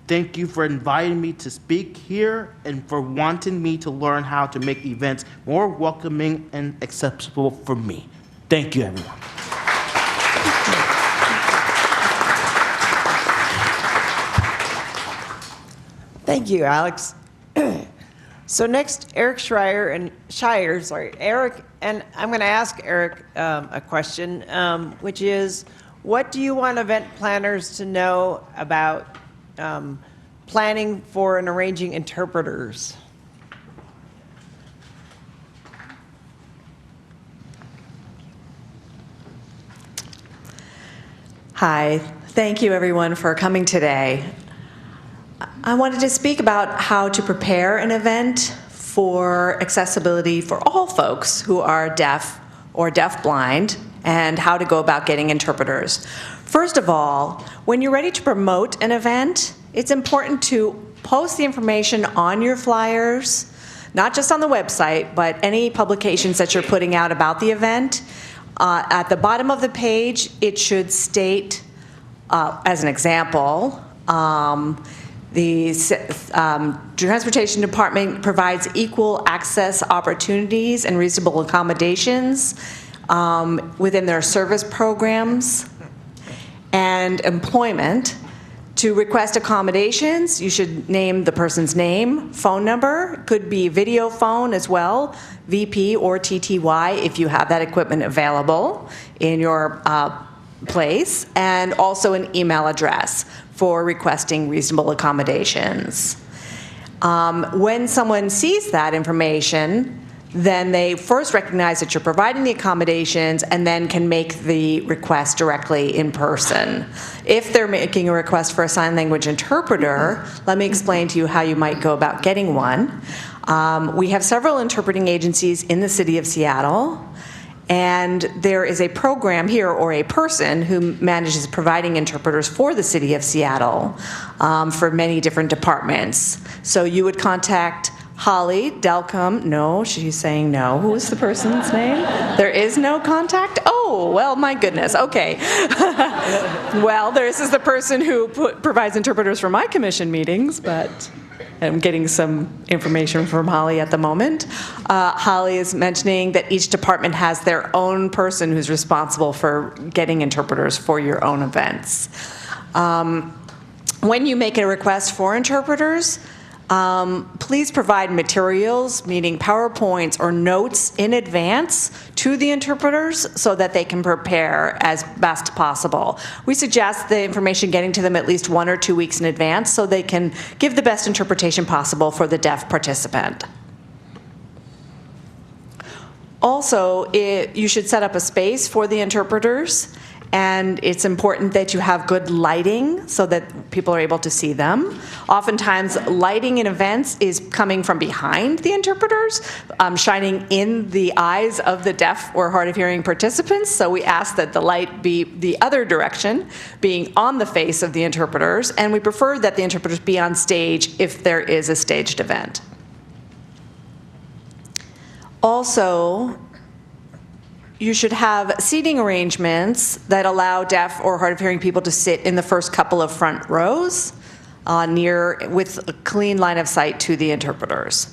Thank you for inviting me to speak here and for wanting me to learn how to make events more welcoming and acceptable for me. Thank you, everyone. Thank you, Alex. So next, Eric Shire, Eric, and I'm going to ask Eric a question, which is, what do you want event planners to know about planning for and arranging interpreters? Hi, thank you everyone for coming today. I wanted to speak about how to prepare an event for accessibility for all folks who are deaf or deafblind and how to go about getting interpreters. First of all, when you're ready to promote an event, it's important to post the information on your flyers, not just on the website, but any publications that you're putting out about the event. At the bottom of the page, it should state, as an example, the Transportation Department provides equal access opportunities and reasonable accommodations within their service programs and employment. To request accommodations, you should name the person's name, phone number, could be video phone as well, VP or TTY if you have that equipment available in your place, and also an email address for requesting reasonable accommodations. When someone sees that information, then they first recognize that you're providing the accommodations and then can make the request directly in person. If they're making a request for a sign language interpreter, let me explain to you how you might go about getting one. We have several interpreting agencies in the city of Seattle, and there is a program here, or a person who manages providing interpreters for the city of Seattle for many different departments. So you would contact Holly Delcom. No, she's saying no. Who is the person's name? There is no contact? Oh, well, my goodness. Okay. Well, this is the person who provides interpreters for my commission meetings, but I'm getting some information from Holly at the moment. Holly is mentioning that each department has their own person who's responsible for getting interpreters for your own events. When you make a request for interpreters, please provide materials, meaning PowerPoints or notes in advance to the interpreters so that they can prepare as best possible. We suggest the information getting to them at least 1 or 2 weeks in advance so they can give the best interpretation possible for the deaf participant. Also, you should set up a space for the interpreters, and it's important that you have good lighting so that people are able to see them. Oftentimes, lighting in events is coming from behind the interpreters, shining in the eyes of the deaf or hard of hearing participants. So we ask that the light be the other direction, being on the face of the interpreters, and we prefer that the interpreters be on stage if there is a staged event. Also, you should have seating arrangements that allow deaf or hard of hearing people to sit in the first couple of front rows with a clean line of sight to the interpreters.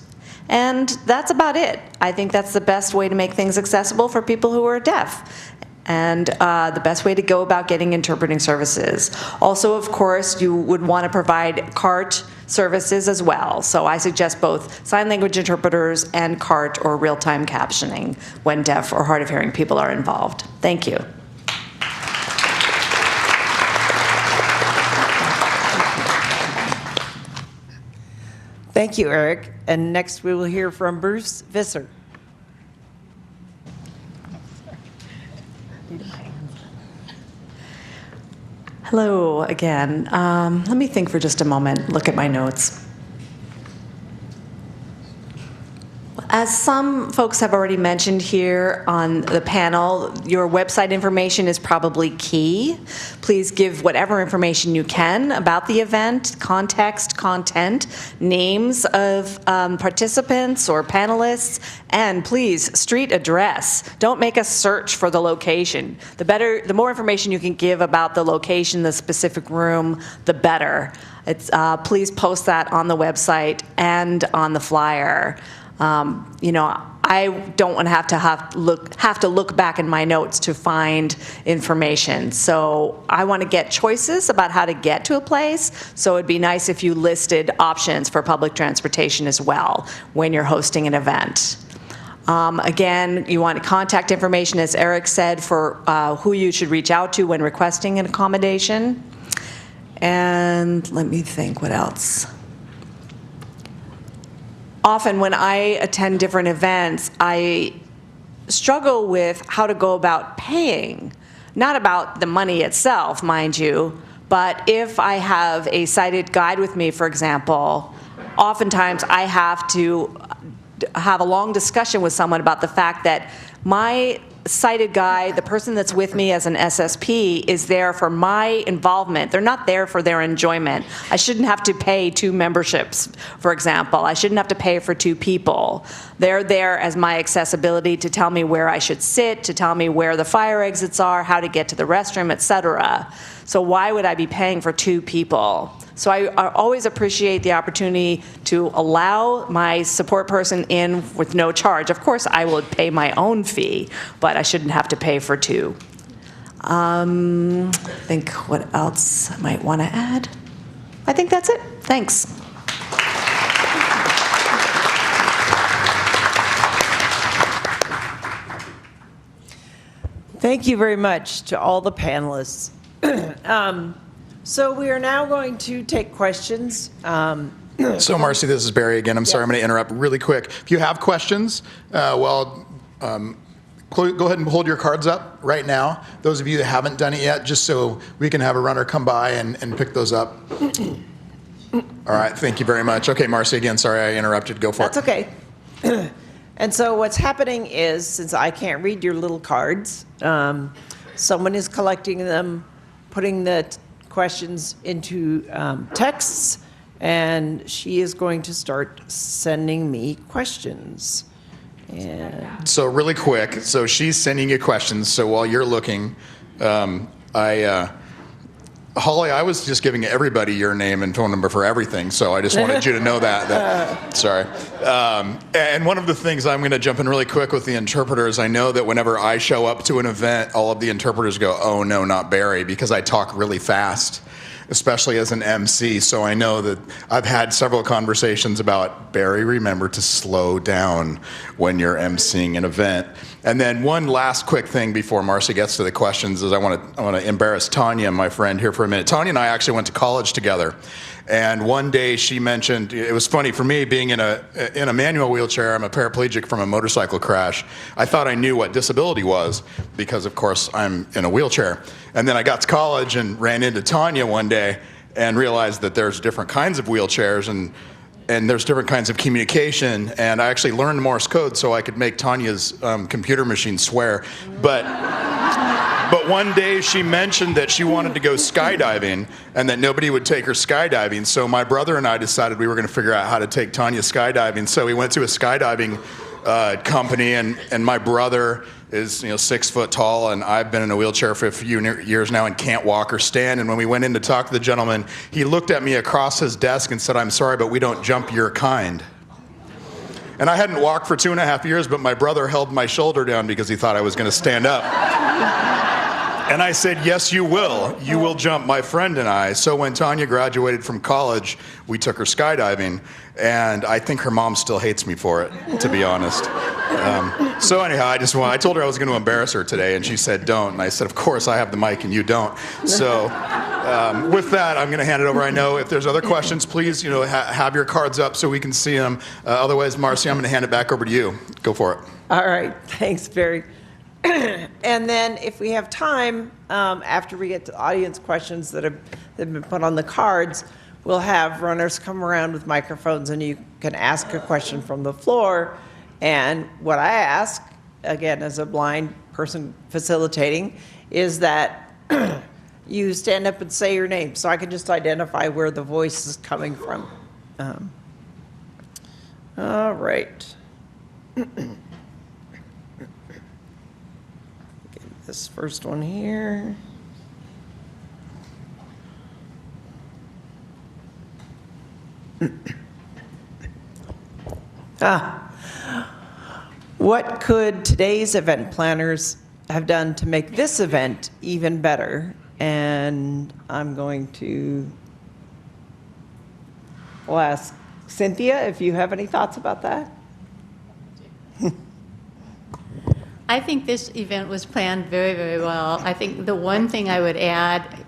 And that's about it. I think that's the best way to make things accessible for people who are deaf, and the best way to go about getting interpreting services. Also, of course, you would want to provide CART services as well. So I suggest both sign language interpreters and CART, or real-time captioning, when deaf or hard of hearing people are involved. Thank you. Thank you, Eric. And next we will hear from Bruce Visser. Hello again. Let me think for just a moment, look at my notes. As some folks have already mentioned here on the panel, your website information is probably key. Please give whatever information you can about the event, context, content, names of participants or panelists, and please, street address. Don't make us search for the location. The more information you can give about the location, the specific room, the better. Please post that on the website and on the flyer. I don't want to have to look back in my notes to find information. So I want to get choices about how to get to a place. So it'd be nice if you listed options for public transportation as well when you're hosting an event. Again, you want contact information, as Eric said, for who you should reach out to when requesting an accommodation. And let me think, what else? Often when I attend different events, I struggle with how to go about paying not about the money itself, mind you, but if I have a sighted guide with me, for example, oftentimes I have to have a long discussion with someone about the fact that my sighted guide, the person that's with me as an SSP, is there for my involvement. They're not there for their enjoyment. I shouldn't have to pay 2 memberships, for example. I shouldn't have to pay for 2 people. They're there as my accessibility to tell me where I should sit, to tell me where the fire exits are, how to get to the restroom, etc. So why would I be paying for 2 people? So I always appreciate the opportunity to allow my support person in with no charge. Of course, I would pay my own fee, but I shouldn't have to pay for 2. I think what else I might want to add? I think that's it. Thanks. Thank you very much to all the panelists. So we are now going to take questions. So, Marci, this is Barry again. I'm sorry, I'm going to interrupt really quick. If you have questions, go ahead and hold your cards up right now. Those of you that haven't done it yet, just so we can have a runner come by and pick those up. All right, thank you very much. Okay, Marci, again, sorry I interrupted. Go for it. That's okay. And so what's happening is, since I can't read your little cards, someone is collecting them, putting the questions into texts, and she is going to start sending me questions. And So really quick, so she's sending you questions. So while you're looking, Holly, I was just giving everybody your name and phone number for everything, so I just wanted you to know that. Sorry. And one of the things I'm going to jump in really quick with the interpreters, I know that whenever I show up to an event, all of the interpreters go, "Oh no, not Barry," because I talk really fast, especially as an MC. So I know that I've had several conversations about, Barry, remember to slow down when you're emceeing an event. And then one last quick thing before Marci gets to the questions is I want to embarrass Tanya, my friend, here for a minute. Tanya and I actually went to college together. And one day she mentioned, it was funny for me being in a manual wheelchair, I'm a paraplegic from a motorcycle crash. I thought I knew what disability was because, of course, I'm in a wheelchair. And then I got to college and ran into Tanya one day and realized that there's different kinds of wheelchairs and there's different kinds of communication. And I actually learned Morse code so I could make Tanya's computer machine swear. But one day she mentioned that she wanted to go skydiving and that nobody would take her skydiving. So my brother and I decided we were going to figure out how to take Tanya skydiving. So we went to a skydiving company, and my brother is 6 foot tall, and I've been in a wheelchair for a few years now and can't walk or stand. And when we went in to talk to the gentleman, he looked at me across his desk and said, "I'm sorry, but we don't jump your kind." And I hadn't walked for 2.5 years, but my brother held my shoulder down because he thought I was going to stand up. And I said, "Yes, you will. You will jump, my friend and I." So when Tanya graduated from college, we took her skydiving, and I think her mom still hates me for it, to be honest. So anyhow, I told her I was going to embarrass her today, and she said, "Don't." And I said, "Of course, I have the mic and you don't." So with that, I'm going to hand it over. I know if there's other questions, please, have your cards up so we can see them. Otherwise, Marci, I'm going to hand it back over to you. Go for it. all right, thanks, Barry. And then if we have time, after we get to audience questions that have been put on the cards, we'll have runners come around with microphones and you can ask a question from the floor. And what I ask, again, as a blind person facilitating, is that you stand up and say your name so I can just identify where the voice is coming from. All right. This first one here. What could today's event planners have done to make this event even better? And I'm going to, I'll ask Cynthia if you have any thoughts about that. I think this event was planned very, very well. I think the one thing I would add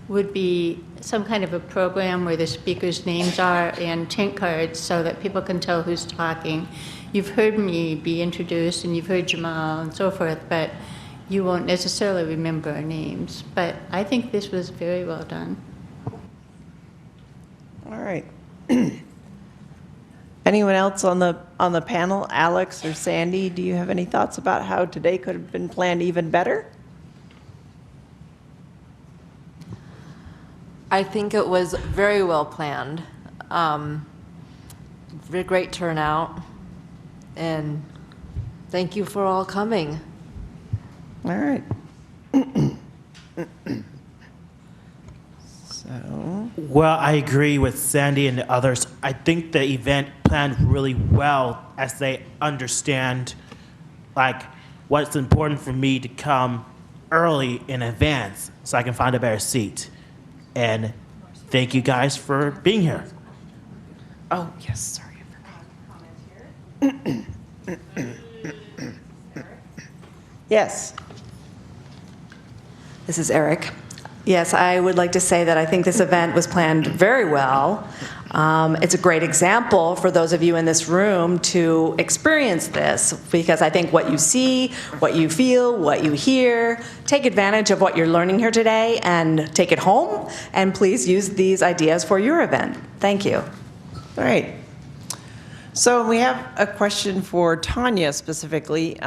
would be some kind of a program where the speakers' names are and tink cards so that people can tell who's talking. You've heard me be introduced and you've heard Jamal and so forth, but you won't necessarily remember our names, but I think this was very well done. All right. Anyone else on the panel? Alex or Sandy, do you have any thoughts about how today could have been planned even better? I think it was very well planned. Very great turnout. And thank you for all coming. All right. So, Well, I agree with Sandy and the others. I think the event planned really well as they understand, like, what's important for me to come early in advance so I can find a better seat. And thank you guys for being here. oh, yes, sorry, I forgot. Yes. This is Eric. Yes, I would like to say that I think this event was planned very well. It's a great example for those of you in this room to experience this, because I think what you see, what you feel, what you hear, take advantage of what you're learning here today and take it home, and please use these ideas for your event. Thank you. All right. So we have a question for Tanya specifically.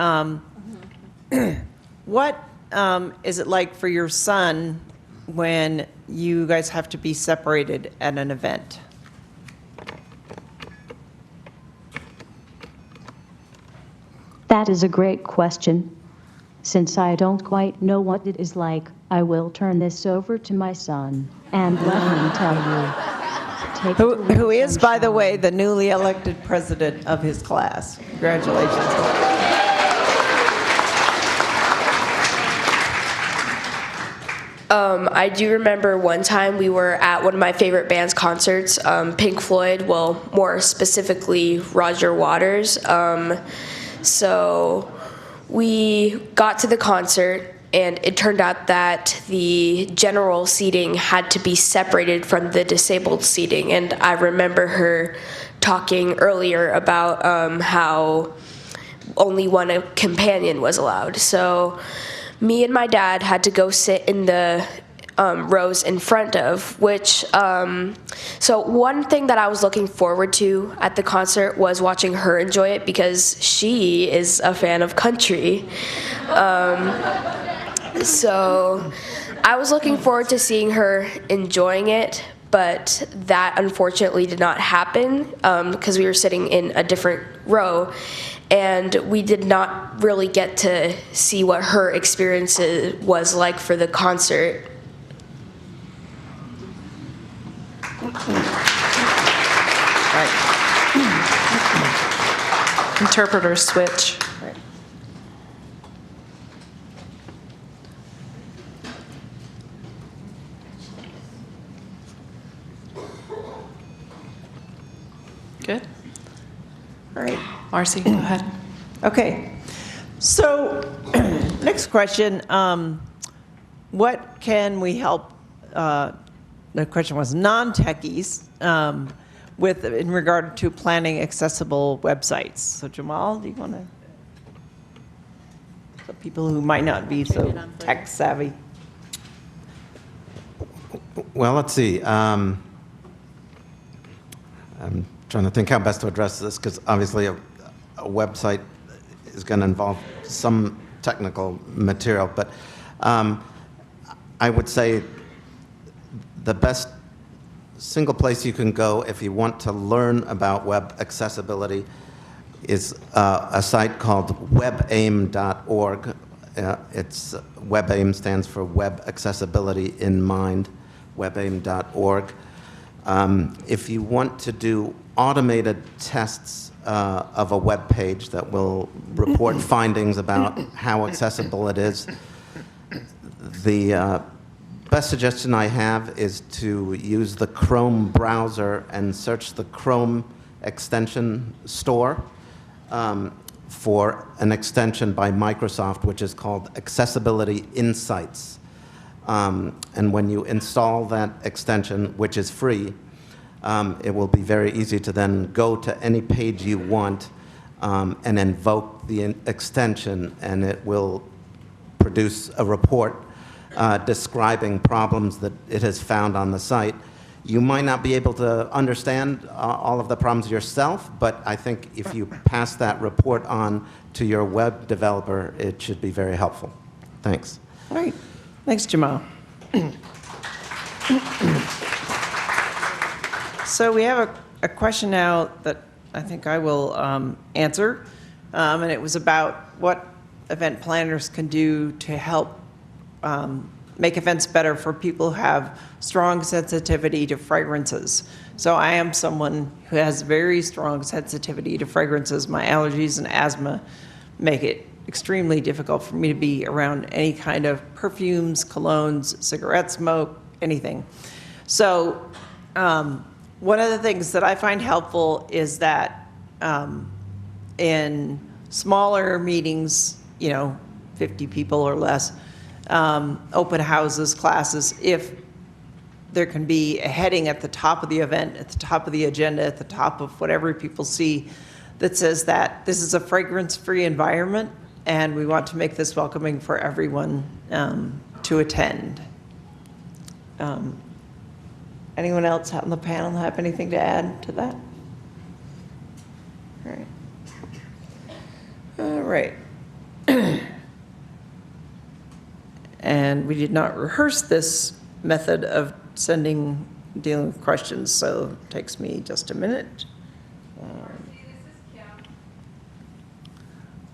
What is it like for your son when you guys have to be separated at an event? That is a great question. Since I don't quite know what it is like, I will turn this over to my son and let him tell you. Take it away, Who is, by the sunshine. way, the newly elected president of his class. Congratulations. I do remember one time we were at one of my favorite band's concerts, Pink Floyd, well, more specifically Roger Waters. So we got to the concert, and it turned out that the general seating had to be separated from the disabled seating. And I remember her talking earlier about how only one companion was allowed. So me and my dad had to go sit in the rows in front of, which, so one thing that I was looking forward to at the concert was watching her enjoy it, because she is a fan of country. So I was looking forward to seeing her enjoying it, but that unfortunately did not happen because we were sitting in a different row. And we did not really get to see what her experience was like for the concert. Interpreter switch. Good. All right. Marci, go ahead. Okay. So, next question. What can we help, the question was non-techies, with in regard to planning accessible websites? So Jamal, do you want to? So people who might not be so tech savvy. Well, let's see. I'm trying to think how best to address this, because obviously a website is going to involve some technical material, but I would say the best single place you can go if you want to learn about web accessibility is a site called webaim.org. It's WebAIM stands for Web Accessibility in Mind, webaim.org. If you want to do automated tests of a web page that will report findings about how accessible it is, the best suggestion I have is to use the Chrome browser and search the Chrome extension store for an extension by Microsoft, which is called Accessibility Insights. And when you install that extension, which is free, it will be very easy to then go to any page you want and invoke the extension, and it will produce a report describing problems that it has found on the site. You might not be able to understand all of the problems yourself, but I think if you pass that report on to your web developer, it should be very helpful. Thanks. All right. Thanks, Jamal. So we have a question now that I think I will answer, and it was about what event planners can do to help make events better for people who have strong sensitivity to fragrances. So I am someone who has very strong sensitivity to fragrances. My allergies and asthma make it extremely difficult for me to be around any kind of perfumes, colognes, cigarette smoke, anything. So one of the things that I find helpful is that in smaller meetings, 50 people or less, open houses, classes, if there can be a heading at the top of the event, at the top of the agenda, at the top of whatever people see that says that this is a fragrance-free environment and we want to make this welcoming for everyone to attend. Anyone else on the panel have anything to add to that? All right. All right. And we did not rehearse this method of dealing with questions, so it takes me just a minute.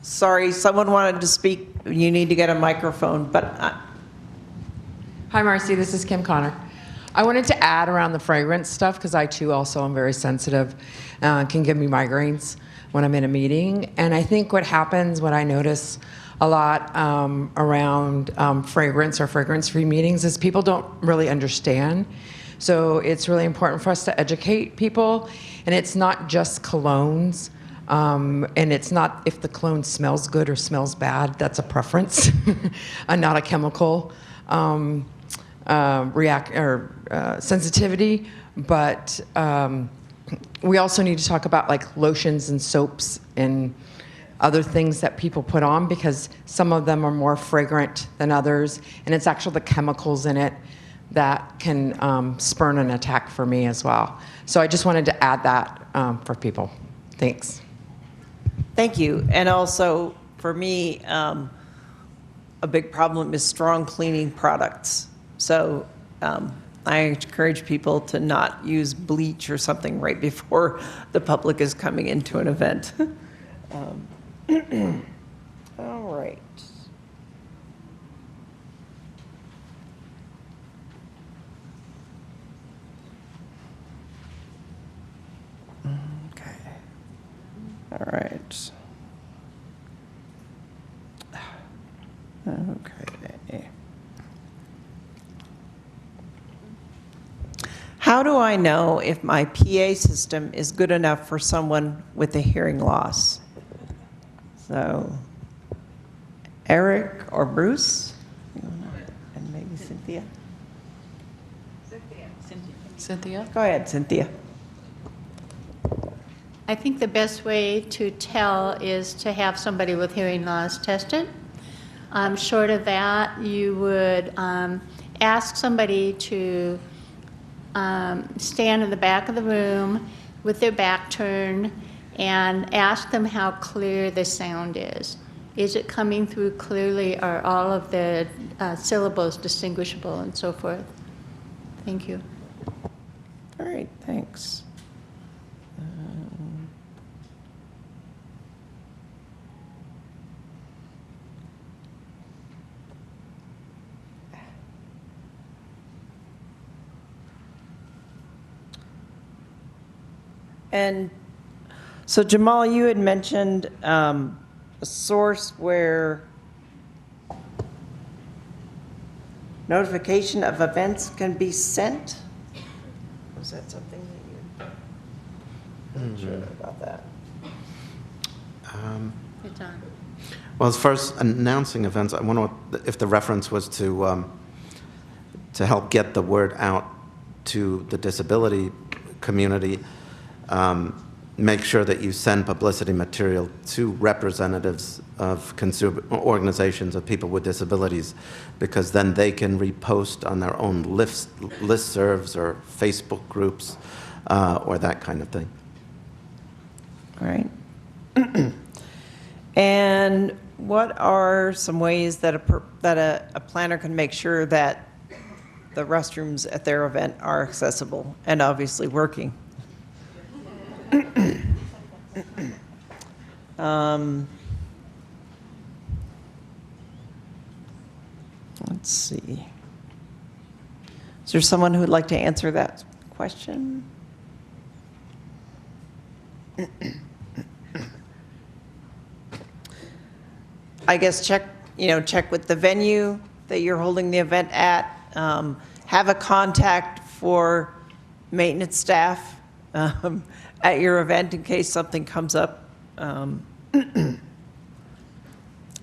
Sorry, someone wanted to speak. You need to get a microphone, but... Hi, Marci. This is Kim Connor. I wanted to add around the fragrance stuff because I, too, also am very sensitive. Can give me migraines when I'm in a meeting. And I think what happens, what I notice a lot around fragrance or fragrance-free meetings is people don't really understand. So it's really important for us to educate people. And it's not just colognes. And it's not if the cologne smells good or smells bad. That's a preference and not a chemical sensitivity. But we also need to talk about like lotions and soaps and other things that people put on because some of them are more fragrant than others, and it's actually the chemicals in it that can spurn an attack for me as well. So I just wanted to add that for people. Thanks. Thank you. And also, for me, a big problem is strong cleaning products. So I encourage people to not use bleach or something right before the public is coming into an event. All right. Okay. All right. Okay. How do I know if my PA system is good enough for someone with a hearing loss? So, Eric or Bruce? And maybe Cynthia? Cynthia? Go ahead, Cynthia. I think the best way to tell is to have somebody with hearing loss tested. Short of that, you would ask somebody to stand in the back of the room with their back turned and ask them how clear the sound is. Is it coming through clearly? Are all of the syllables distinguishable and so forth? Thank you. All right, thanks. And so, Jamal, you had mentioned a source where notification of events can be sent. Was that something that you weren't sure about that? It's on. Well, as far as announcing events, I wonder if the reference was to help get the word out to the disability community. make sure that you send publicity material to representatives of consumer organizations of people with disabilities, because then they can repost on their own listservs or Facebook groups or that kind of thing. All right. And what are some ways that a planner can make sure that the restrooms at their event are accessible and obviously working? Let's see. Is there someone who would like to answer that question? I guess check with the venue that you're holding the event at. Have a contact for maintenance staff at your event in case something comes up.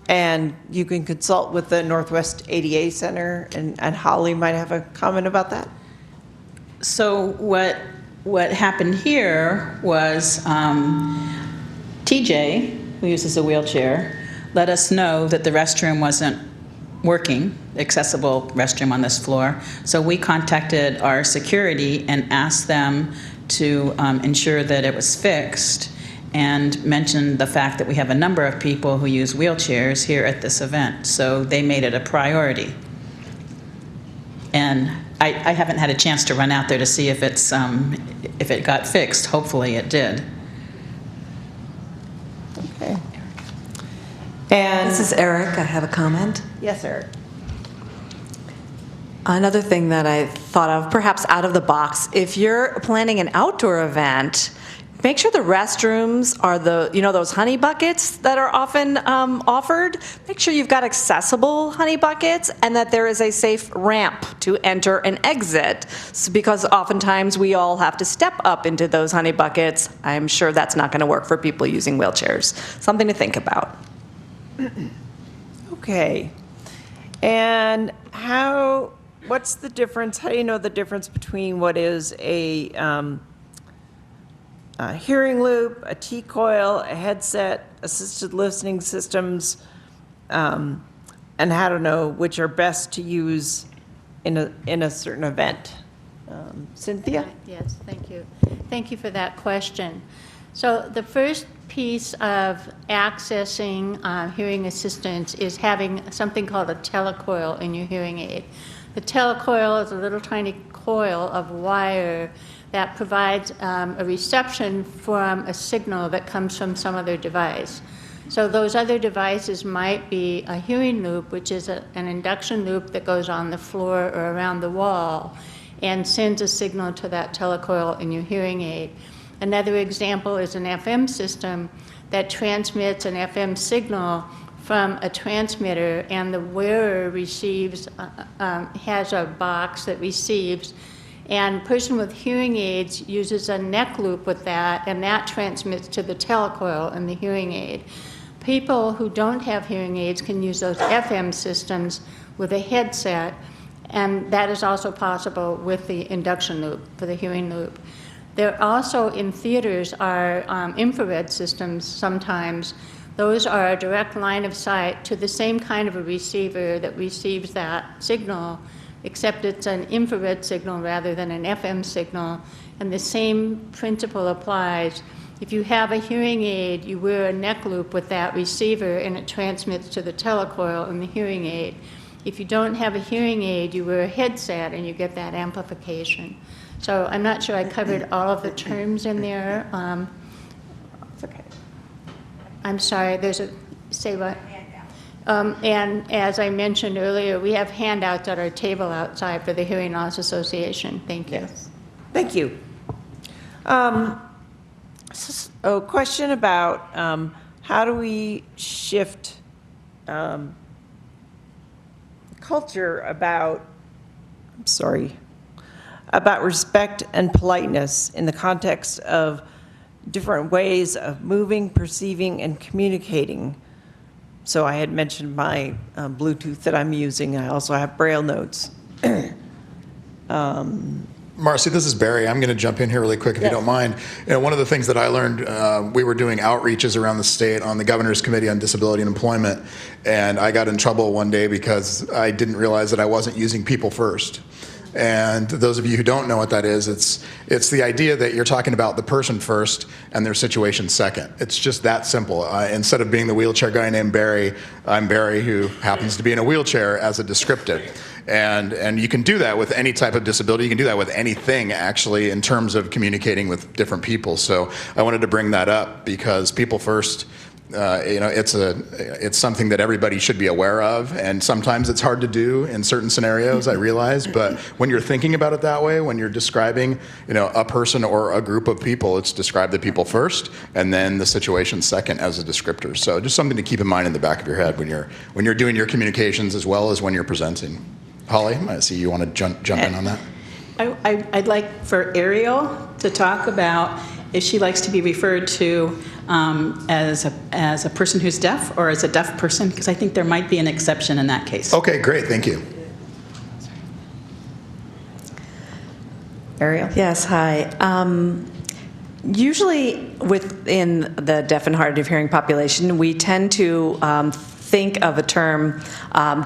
And you can consult with the Northwest ADA Center, and Holly might have a comment about that. So what happened here was TJ, who uses a wheelchair, let us know that the restroom wasn't working, accessible restroom on this floor. So we contacted our security and asked them to ensure that it was fixed, and mentioned the fact that we have a number of people who use wheelchairs here at this event. So they made it a priority. And I haven't had a chance to run out there to see if it got fixed. Hopefully it did. Okay. And This is Eric. I have a comment. yes, Eric. Another thing that I thought of, perhaps out of the box, if you're planning an outdoor event, make sure the restrooms are those honey buckets that are often offered. Make sure you've got accessible honey buckets and that there is a safe ramp to enter and exit, because oftentimes we all have to step up into those honey buckets. I'm sure that's not going to work for people using wheelchairs. Something to think about. Okay. And what's the difference? How do you know the difference between what is a hearing loop, a T-coil, a headset, assisted listening systems, and how to know which are best to use in a certain event? Cynthia? Yes, thank you. Thank you for that question. So the first piece of accessing hearing assistance is having something called a telecoil in your hearing aid. The telecoil is a little tiny coil of wire that provides a reception from a signal that comes from some other device. So those other devices might be a hearing loop, which is an induction loop that goes on the floor or around the wall and sends a signal to that telecoil in your hearing aid. Another example is an FM system that transmits an FM signal from a transmitter, and the wearer receives, has a box that receives, and a person with hearing aids uses a neck loop with that, and that transmits to the telecoil in the hearing aid. People who don't have hearing aids can use those FM systems with a headset, and that is also possible with the induction loop for the hearing loop. There also in theaters are infrared systems sometimes. Those are a direct line of sight to the same kind of a receiver that receives that signal, except it's an infrared signal rather than an FM signal, and the same principle applies. If you have a hearing aid, you wear a neck loop with that receiver and it transmits to the telecoil in the hearing aid. If you don't have a hearing aid, you wear a headset and you get that amplification. So I'm not sure I covered all of the terms in there. It's okay. I'm sorry, say what? And as I mentioned earlier, we have handouts at our table outside for the Hearing Loss Association. Thank you. Yes. Thank you. A question about how do we shift culture about respect and politeness in the context of different ways of moving, perceiving, and communicating. So I had mentioned my Bluetooth that I'm using. I also have Braille notes. Marci, this is Barry. I'm going to jump in here really quick if you don't mind. One of the things that I learned, we were doing outreaches around the state on the Governor's Committee on Disability and Employment, and I got in trouble one day because I didn't realize that I wasn't using people first. And those of you who don't know what that is, it's the idea that you're talking about the person first and their situation second. It's just that simple. Instead of being the wheelchair guy named Barry, I'm Barry who happens to be in a wheelchair as a descriptive. And you can do that with any type of disability. You can do that with anything, actually, in terms of communicating with different people. So I wanted to bring that up because people first, it's something that everybody should be aware of, and sometimes it's hard to do in certain scenarios, I realize, but when you're thinking about it that way, when you're describing, a person or a group of people, it's describe the people first and then the situation second as a descriptor. So just something to keep in mind in the back of your head when you're doing your communications as well as when you're presenting. Holly, I see you want to jump in on that. I'd like for Ariele to talk about if she likes to be referred to as a person who's deaf or as a deaf person, because I think there might be an exception in that case. Okay, great, thank you. Ariele? Yes, hi. Usually within the deaf and hard of hearing population, we tend to think of a term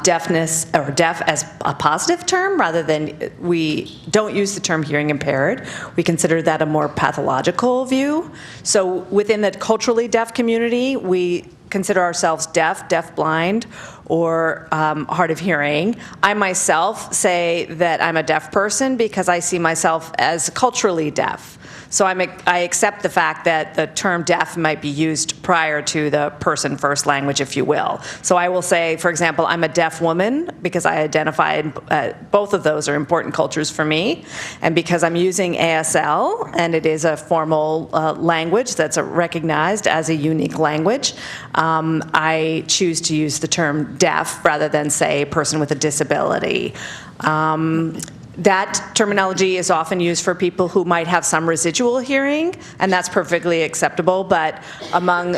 deafness or deaf as a positive term rather than we don't use the term hearing impaired. We consider that a more pathological view. So within the culturally deaf community, we consider ourselves deaf, deafblind, or hard of hearing. I myself say that I'm a deaf person because I see myself as culturally deaf. So I accept the fact that the term deaf might be used prior to the person first language, if you will. So I will say, for example, I'm a deaf woman because I identify both of those are important cultures for me. And because I'm using ASL, and it is a formal language that's recognized as a unique language, I choose to use the term deaf rather than say person with a disability. That terminology is often used for people who might have some residual hearing, and that's perfectly acceptable, but among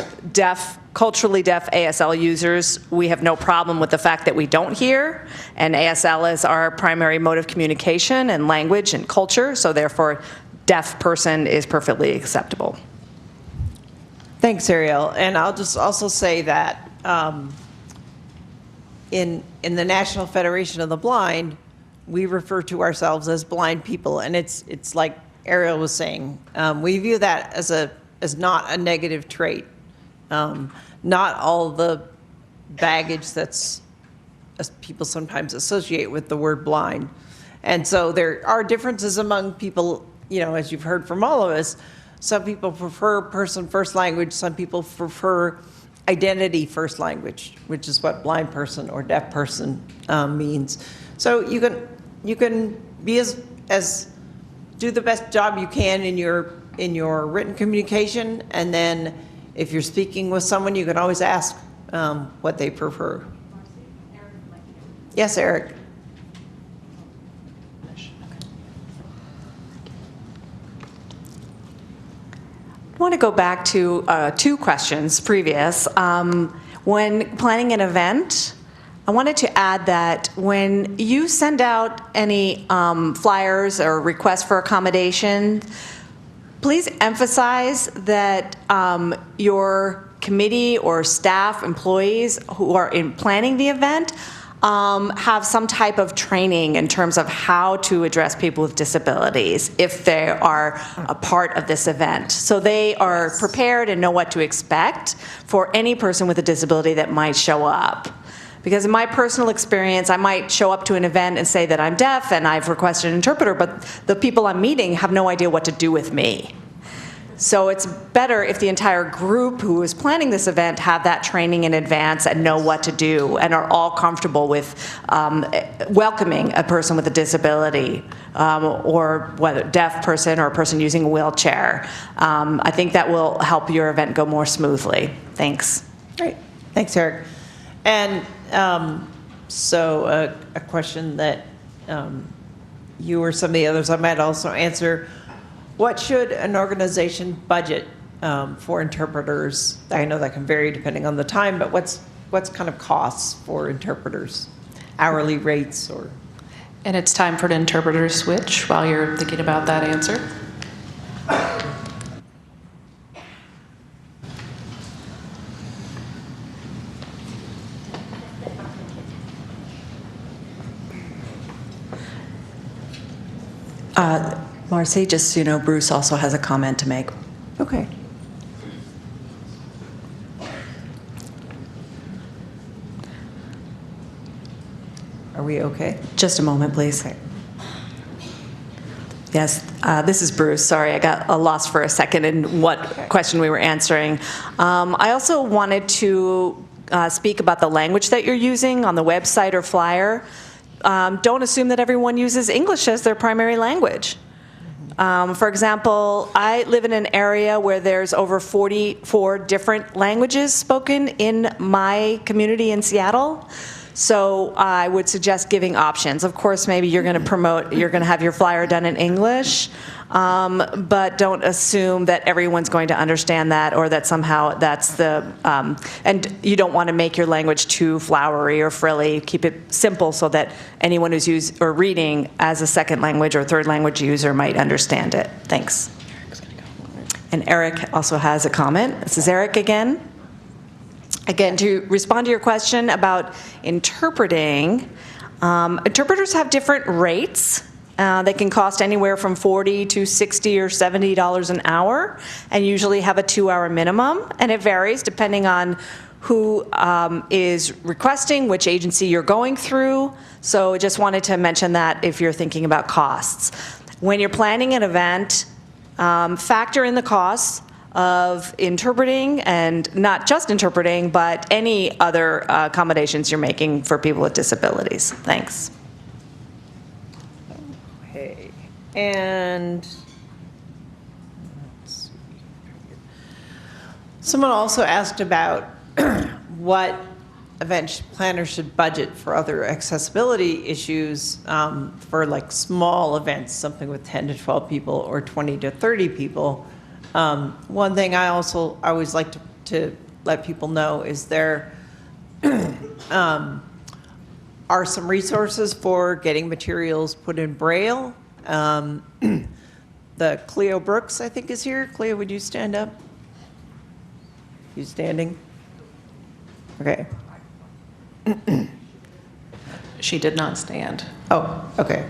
culturally deaf ASL users, we have no problem with the fact that we don't hear, and ASL is our primary mode of communication and language and culture, so therefore deaf person is perfectly acceptable. Thanks, Ariele. And I'll just also say that in the National Federation of the Blind, we refer to ourselves as blind people, and it's like Ariele was saying. We view that as not a negative trait. Not all the baggage that's as people sometimes associate with the word blind. And so there are differences among people, as you've heard from all of us. Some people prefer person first language, some people prefer identity first language, which is what blind person or deaf person means. So you can be as do the best job you can in your written communication, and then if you're speaking with someone, you can always ask what they prefer. Yes, Eric. I want to go back to two questions previous. When planning an event, I wanted to add that when you send out any flyers or requests for accommodation, please emphasize that your committee or staff, employees who are in planning the event have some type of training in terms of how to address people with disabilities if they are a part of this event. So they are prepared and know what to expect for any person with a disability that might show up. Because in my personal experience, I might show up to an event and say that I'm deaf and I've requested an interpreter, but the people I'm meeting have no idea what to do with me. So it's better if the entire group who is planning this event have that training in advance and know what to do and are all comfortable with welcoming a person with a disability or whether deaf person or a person using a wheelchair. I think that will help your event go more smoothly. Thanks. Great. Thanks, Eric. And so a question that you or some of the others I might also answer. What should an organization budget for interpreters? I know that can vary depending on the time, but what's kind of costs for interpreters? Hourly rates or? And it's time for an interpreter switch while you're thinking about that answer. Marci, just so you know, Bruce also has a comment to make. Okay. Are we okay? Just a moment, please. Okay. Yes, this is Bruce. Sorry, I got lost for a second in what question we were answering. I also wanted to speak about the language that you're using on the website or flyer. Don't assume that everyone uses English as their primary language. For example, I live in an area where there's over 44 different languages spoken in my community in Seattle. So I would suggest giving options. Of course, maybe you're going to have your flyer done in English, but don't assume that everyone's going to understand that or that somehow that's the, and you don't want to make your language too flowery or frilly. Keep it simple so that anyone who's reading as a second language or third language user might understand it. Thanks. And Eric also has a comment. This is Eric again. Again, to respond to your question about interpreting, interpreters have different rates. They can cost anywhere from $40 to $60 or $70 an hour and usually have a 2-hour minimum. And it varies depending on who is requesting, which agency you're going through. So I just wanted to mention that if you're thinking about costs. When you're planning an event, factor in the costs of interpreting, and not just interpreting, but any other accommodations you're making for people with disabilities. Thanks. Okay. And let's see. Someone also asked about what event planners should budget for other accessibility issues for like small events, something with 10 to 12 people or 20 to 30 people. One thing I always like to let people know is there are some resources for getting materials put in Braille. The Cleo Brooks, I think, is here. Cleo, would you stand up? You standing? Okay. She did not stand. Oh, okay.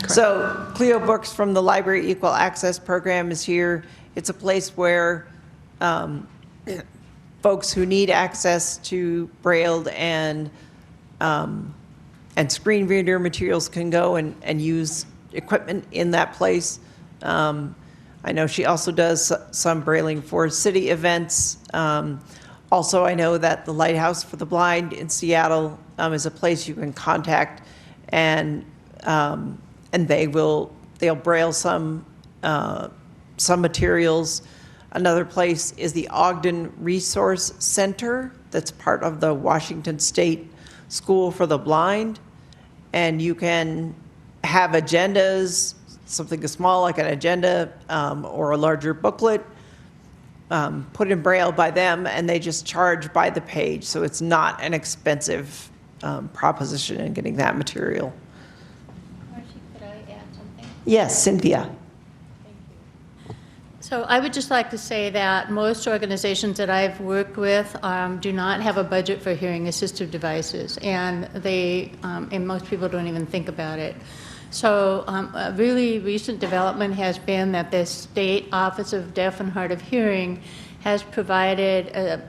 So Cleo Books from the Library Equal Access Program is here. It's a place where folks who need access to Braille and screen reader materials can go and use equipment in that place. I know she also does some brailing for city events. Also, I know that the Lighthouse for the Blind in Seattle is a place you can contact, and they'll braille some materials. Another place is the Ogden Resource Center that's part of the Washington State School for the Blind, and you can have agendas, something as small like an agenda or a larger booklet, put in Braille by them, and they just charge by the page, so it's not an expensive proposition in getting that material. Marci, could I add something? Yes, Cynthia. So I would just like to say that most organizations that I've worked with do not have a budget for hearing assistive devices, and and most people don't even think about it. So a really recent development has been that the State Office of Deaf and Hard of Hearing has provided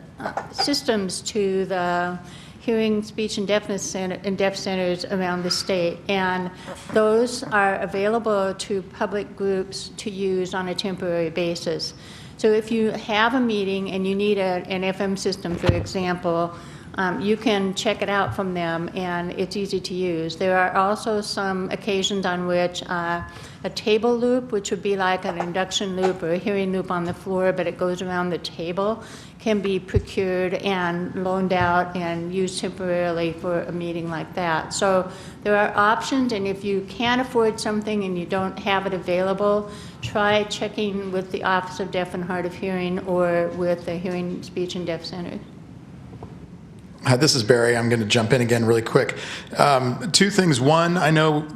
systems to the hearing, speech, and deafness and deaf centers around the state, and those are available to public groups to use on a temporary basis. So if you have a meeting and you need an FM system, for example, you can check it out from them, and it's easy to use. There are also some occasions on which a table loop, which would be like an induction loop or a hearing loop on the floor, but it goes around the table, can be procured and loaned out and used temporarily for a meeting like that. So there are options, and if you can't afford something and you don't have it available, try checking with the Office of Deaf and Hard of Hearing or with the Hearing, Speech, and Deaf Center. Hi, this is Barry. I'm going to jump in again really quick. Two things. One, I know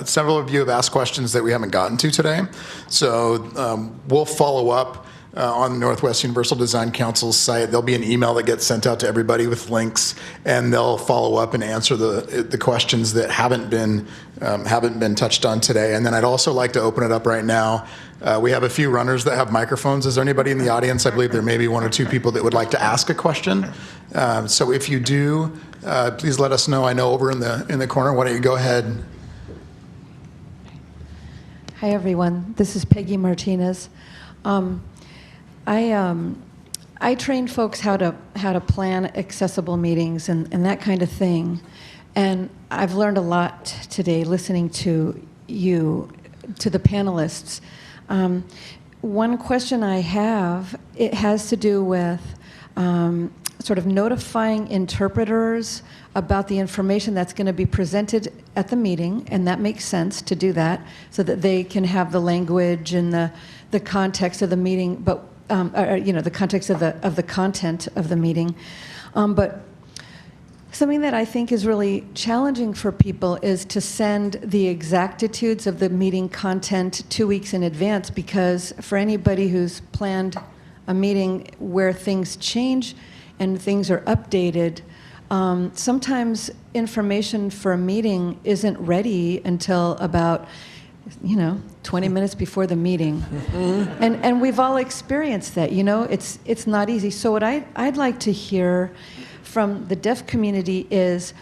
several of you have asked questions that we haven't gotten to today. So we'll follow up on the Northwest Universal Design Council's site. There'll be an email that gets sent out to everybody with links, and they'll follow up and answer the questions that haven't been touched on today. And then I'd also like to open it up right now. We have a few runners that have microphones. Is there anybody in the audience? I believe there may be one or two people that would like to ask a question. So if you do, please let us know. I know over in the corner. Why don't you go ahead? Hi everyone. This is Peggy Martinez. I train folks how to plan accessible meetings and that kind of thing. And I've learned a lot today listening to you, to the panelists. One question I have, it has to do with sort of notifying interpreters about the information that's going to be presented at the meeting, and that makes sense to do that so that they can have the language and the context of the meeting, but the context of the content of the meeting. But something that I think is really challenging for people is to send the exactitudes of the meeting content 2 weeks in advance, because for anybody who's planned a meeting where things change and things are updated, sometimes information for a meeting isn't ready until about 20 minutes before the meeting. And we've all experienced that, it's not easy. So what I'd like to hear from the deaf community is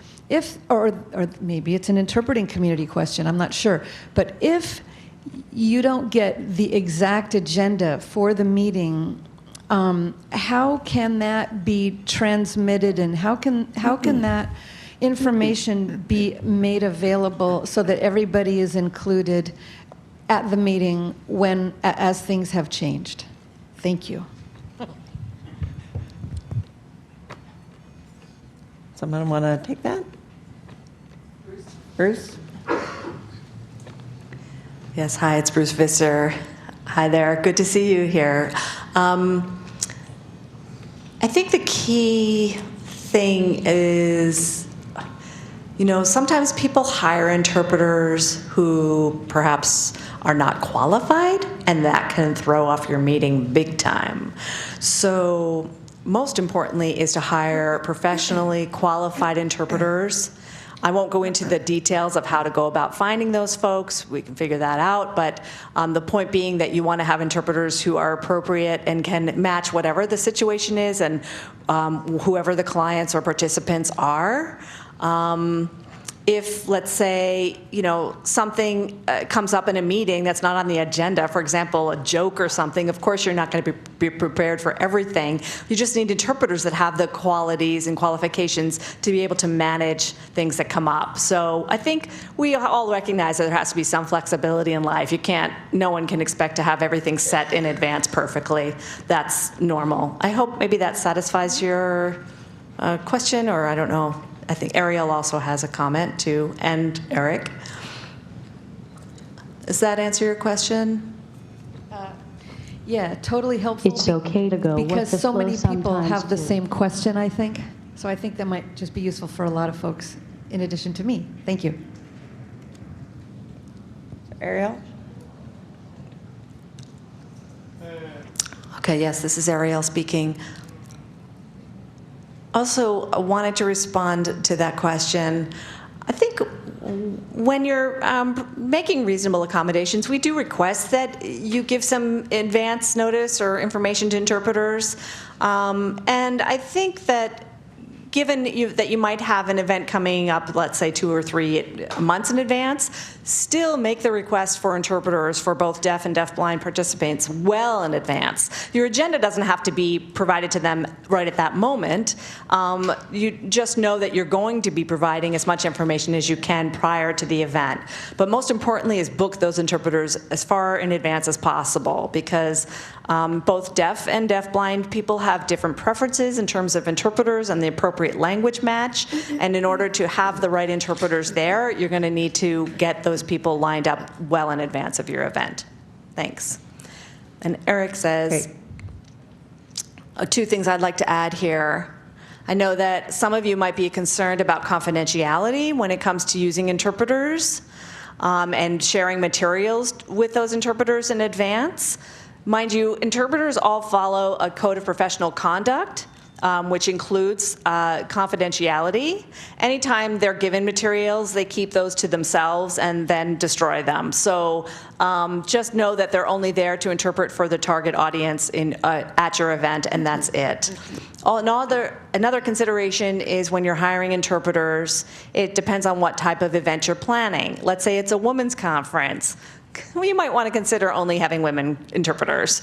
or maybe it's an interpreting community question, I'm not sure, but if you don't get the exact agenda for the meeting, how can that be transmitted, and how can that information be made available so that everybody is included at the meeting as things have changed? Thank you. Someone want to take that? Bruce? Yes, hi, it's Bruce Visser. Hi there, good to see you here. I think the key thing is, sometimes people hire interpreters who perhaps are not qualified, and that can throw off your meeting big time. So most importantly is to hire professionally qualified interpreters. I won't go into the details of how to go about finding those folks. We can figure that out. But the point being that you want to have interpreters who are appropriate and can match whatever the situation is and whoever the clients or participants are. If, let's say, something comes up in a meeting that's not on the agenda, for example, a joke or something, of course you're not going to be prepared for everything. You just need interpreters that have the qualities and qualifications to be able to manage things that come up. So I think we all recognize that there has to be some flexibility in life. No one can expect to have everything set in advance perfectly. That's normal. I hope maybe that satisfies your question, or I don't know. I think Ariele also has a comment too, and Eric. Does that answer your question? Yeah, totally helpful. It's okay to go with because the so flow many people sometimes, have the too. same question, I think. So I think that might just be useful for a lot of folks in addition to me. Thank you. Ariele? Okay, yes, this is Ariele speaking. Also, I wanted to respond to that question. I think when you're making reasonable accommodations, we do request that you give some advance notice or information to interpreters. And I think that given that you might have an event coming up, let's say 2 or 3 months in advance, still make the request for interpreters for both deaf and deafblind participants well in advance. Your agenda doesn't have to be provided to them right at that moment. You just know that you're going to be providing as much information as you can prior to the event. But most importantly is book those interpreters as far in advance as possible, because both deaf and deafblind people have different preferences in terms of interpreters and the appropriate language match. And in order to have the right interpreters there, you're going to need to get those people lined up well in advance of your event. Thanks. And Eric says, 2 things I'd like to add here. I know that some of you might be concerned about confidentiality when it comes to using interpreters and sharing materials with those interpreters in advance. Mind you, interpreters all follow a code of professional conduct, which includes confidentiality. Anytime they're given materials, they keep those to themselves and then destroy them. So just know that they're only there to interpret for the target audience at your event, and that's it. Another consideration is when you're hiring interpreters, it depends on what type of event you're planning. Let's say it's a women's conference. Well, you might want to consider only having women interpreters.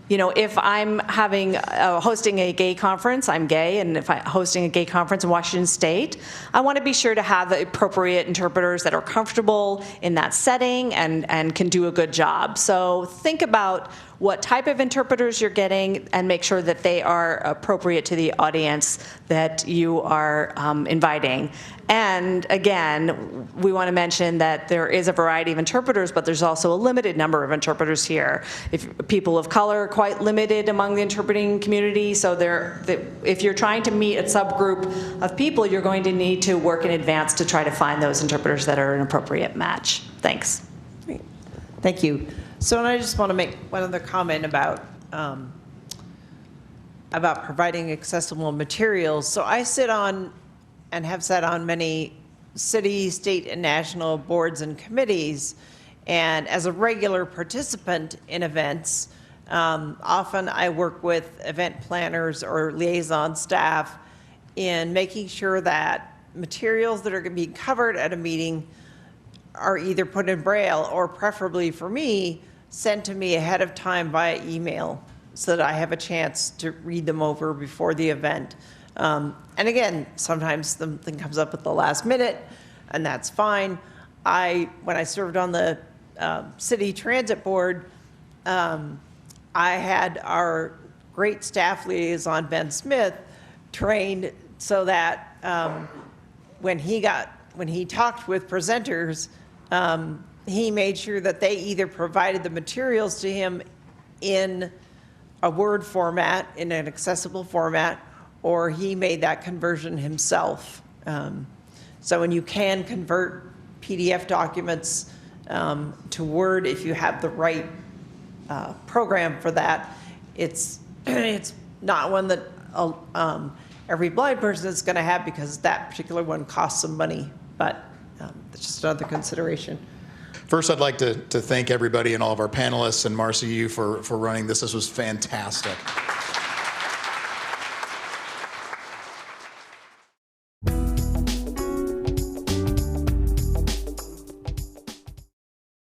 If I'm hosting a gay conference, I'm gay, and if I'm hosting a gay conference in Washington State, I want to be sure to have the appropriate interpreters that are comfortable in that setting and can do a good job. So think about what type of interpreters you're getting and make sure that they are appropriate to the audience that you are inviting. And again, we want to mention that there is a variety of interpreters, but there's also a limited number of interpreters here. If people of color are quite limited among the interpreting community, so if you're trying to meet a subgroup of people, you're going to need to work in advance to try to find those interpreters that are an appropriate match. Thanks. Great. Thank you. So, and I just want to make one other comment about providing accessible materials. So I sit on and have sat on many city, state, and national boards and committees. And as a regular participant in events, often I work with event planners or liaison staff in making sure that materials that are going to be covered at a meeting are either put in Braille or, preferably for me, sent to me ahead of time via email so that I have a chance to read them over before the event. And again, sometimes something comes up at the last minute, and that's fine. When I served on the city transit board, I had our great staff liaison, Ben Smith, trained so that when he talked with presenters, he made sure that they either provided the materials to him in a Word format, in an accessible format, or he made that conversion himself. So when you can convert PDF documents to Word, if you have the right program for that, it's not one that every blind person is going to have, because that particular one costs some money, but it's just another consideration. First, I'd like to thank everybody and all of our panelists, and Marci, you for running this. This was fantastic.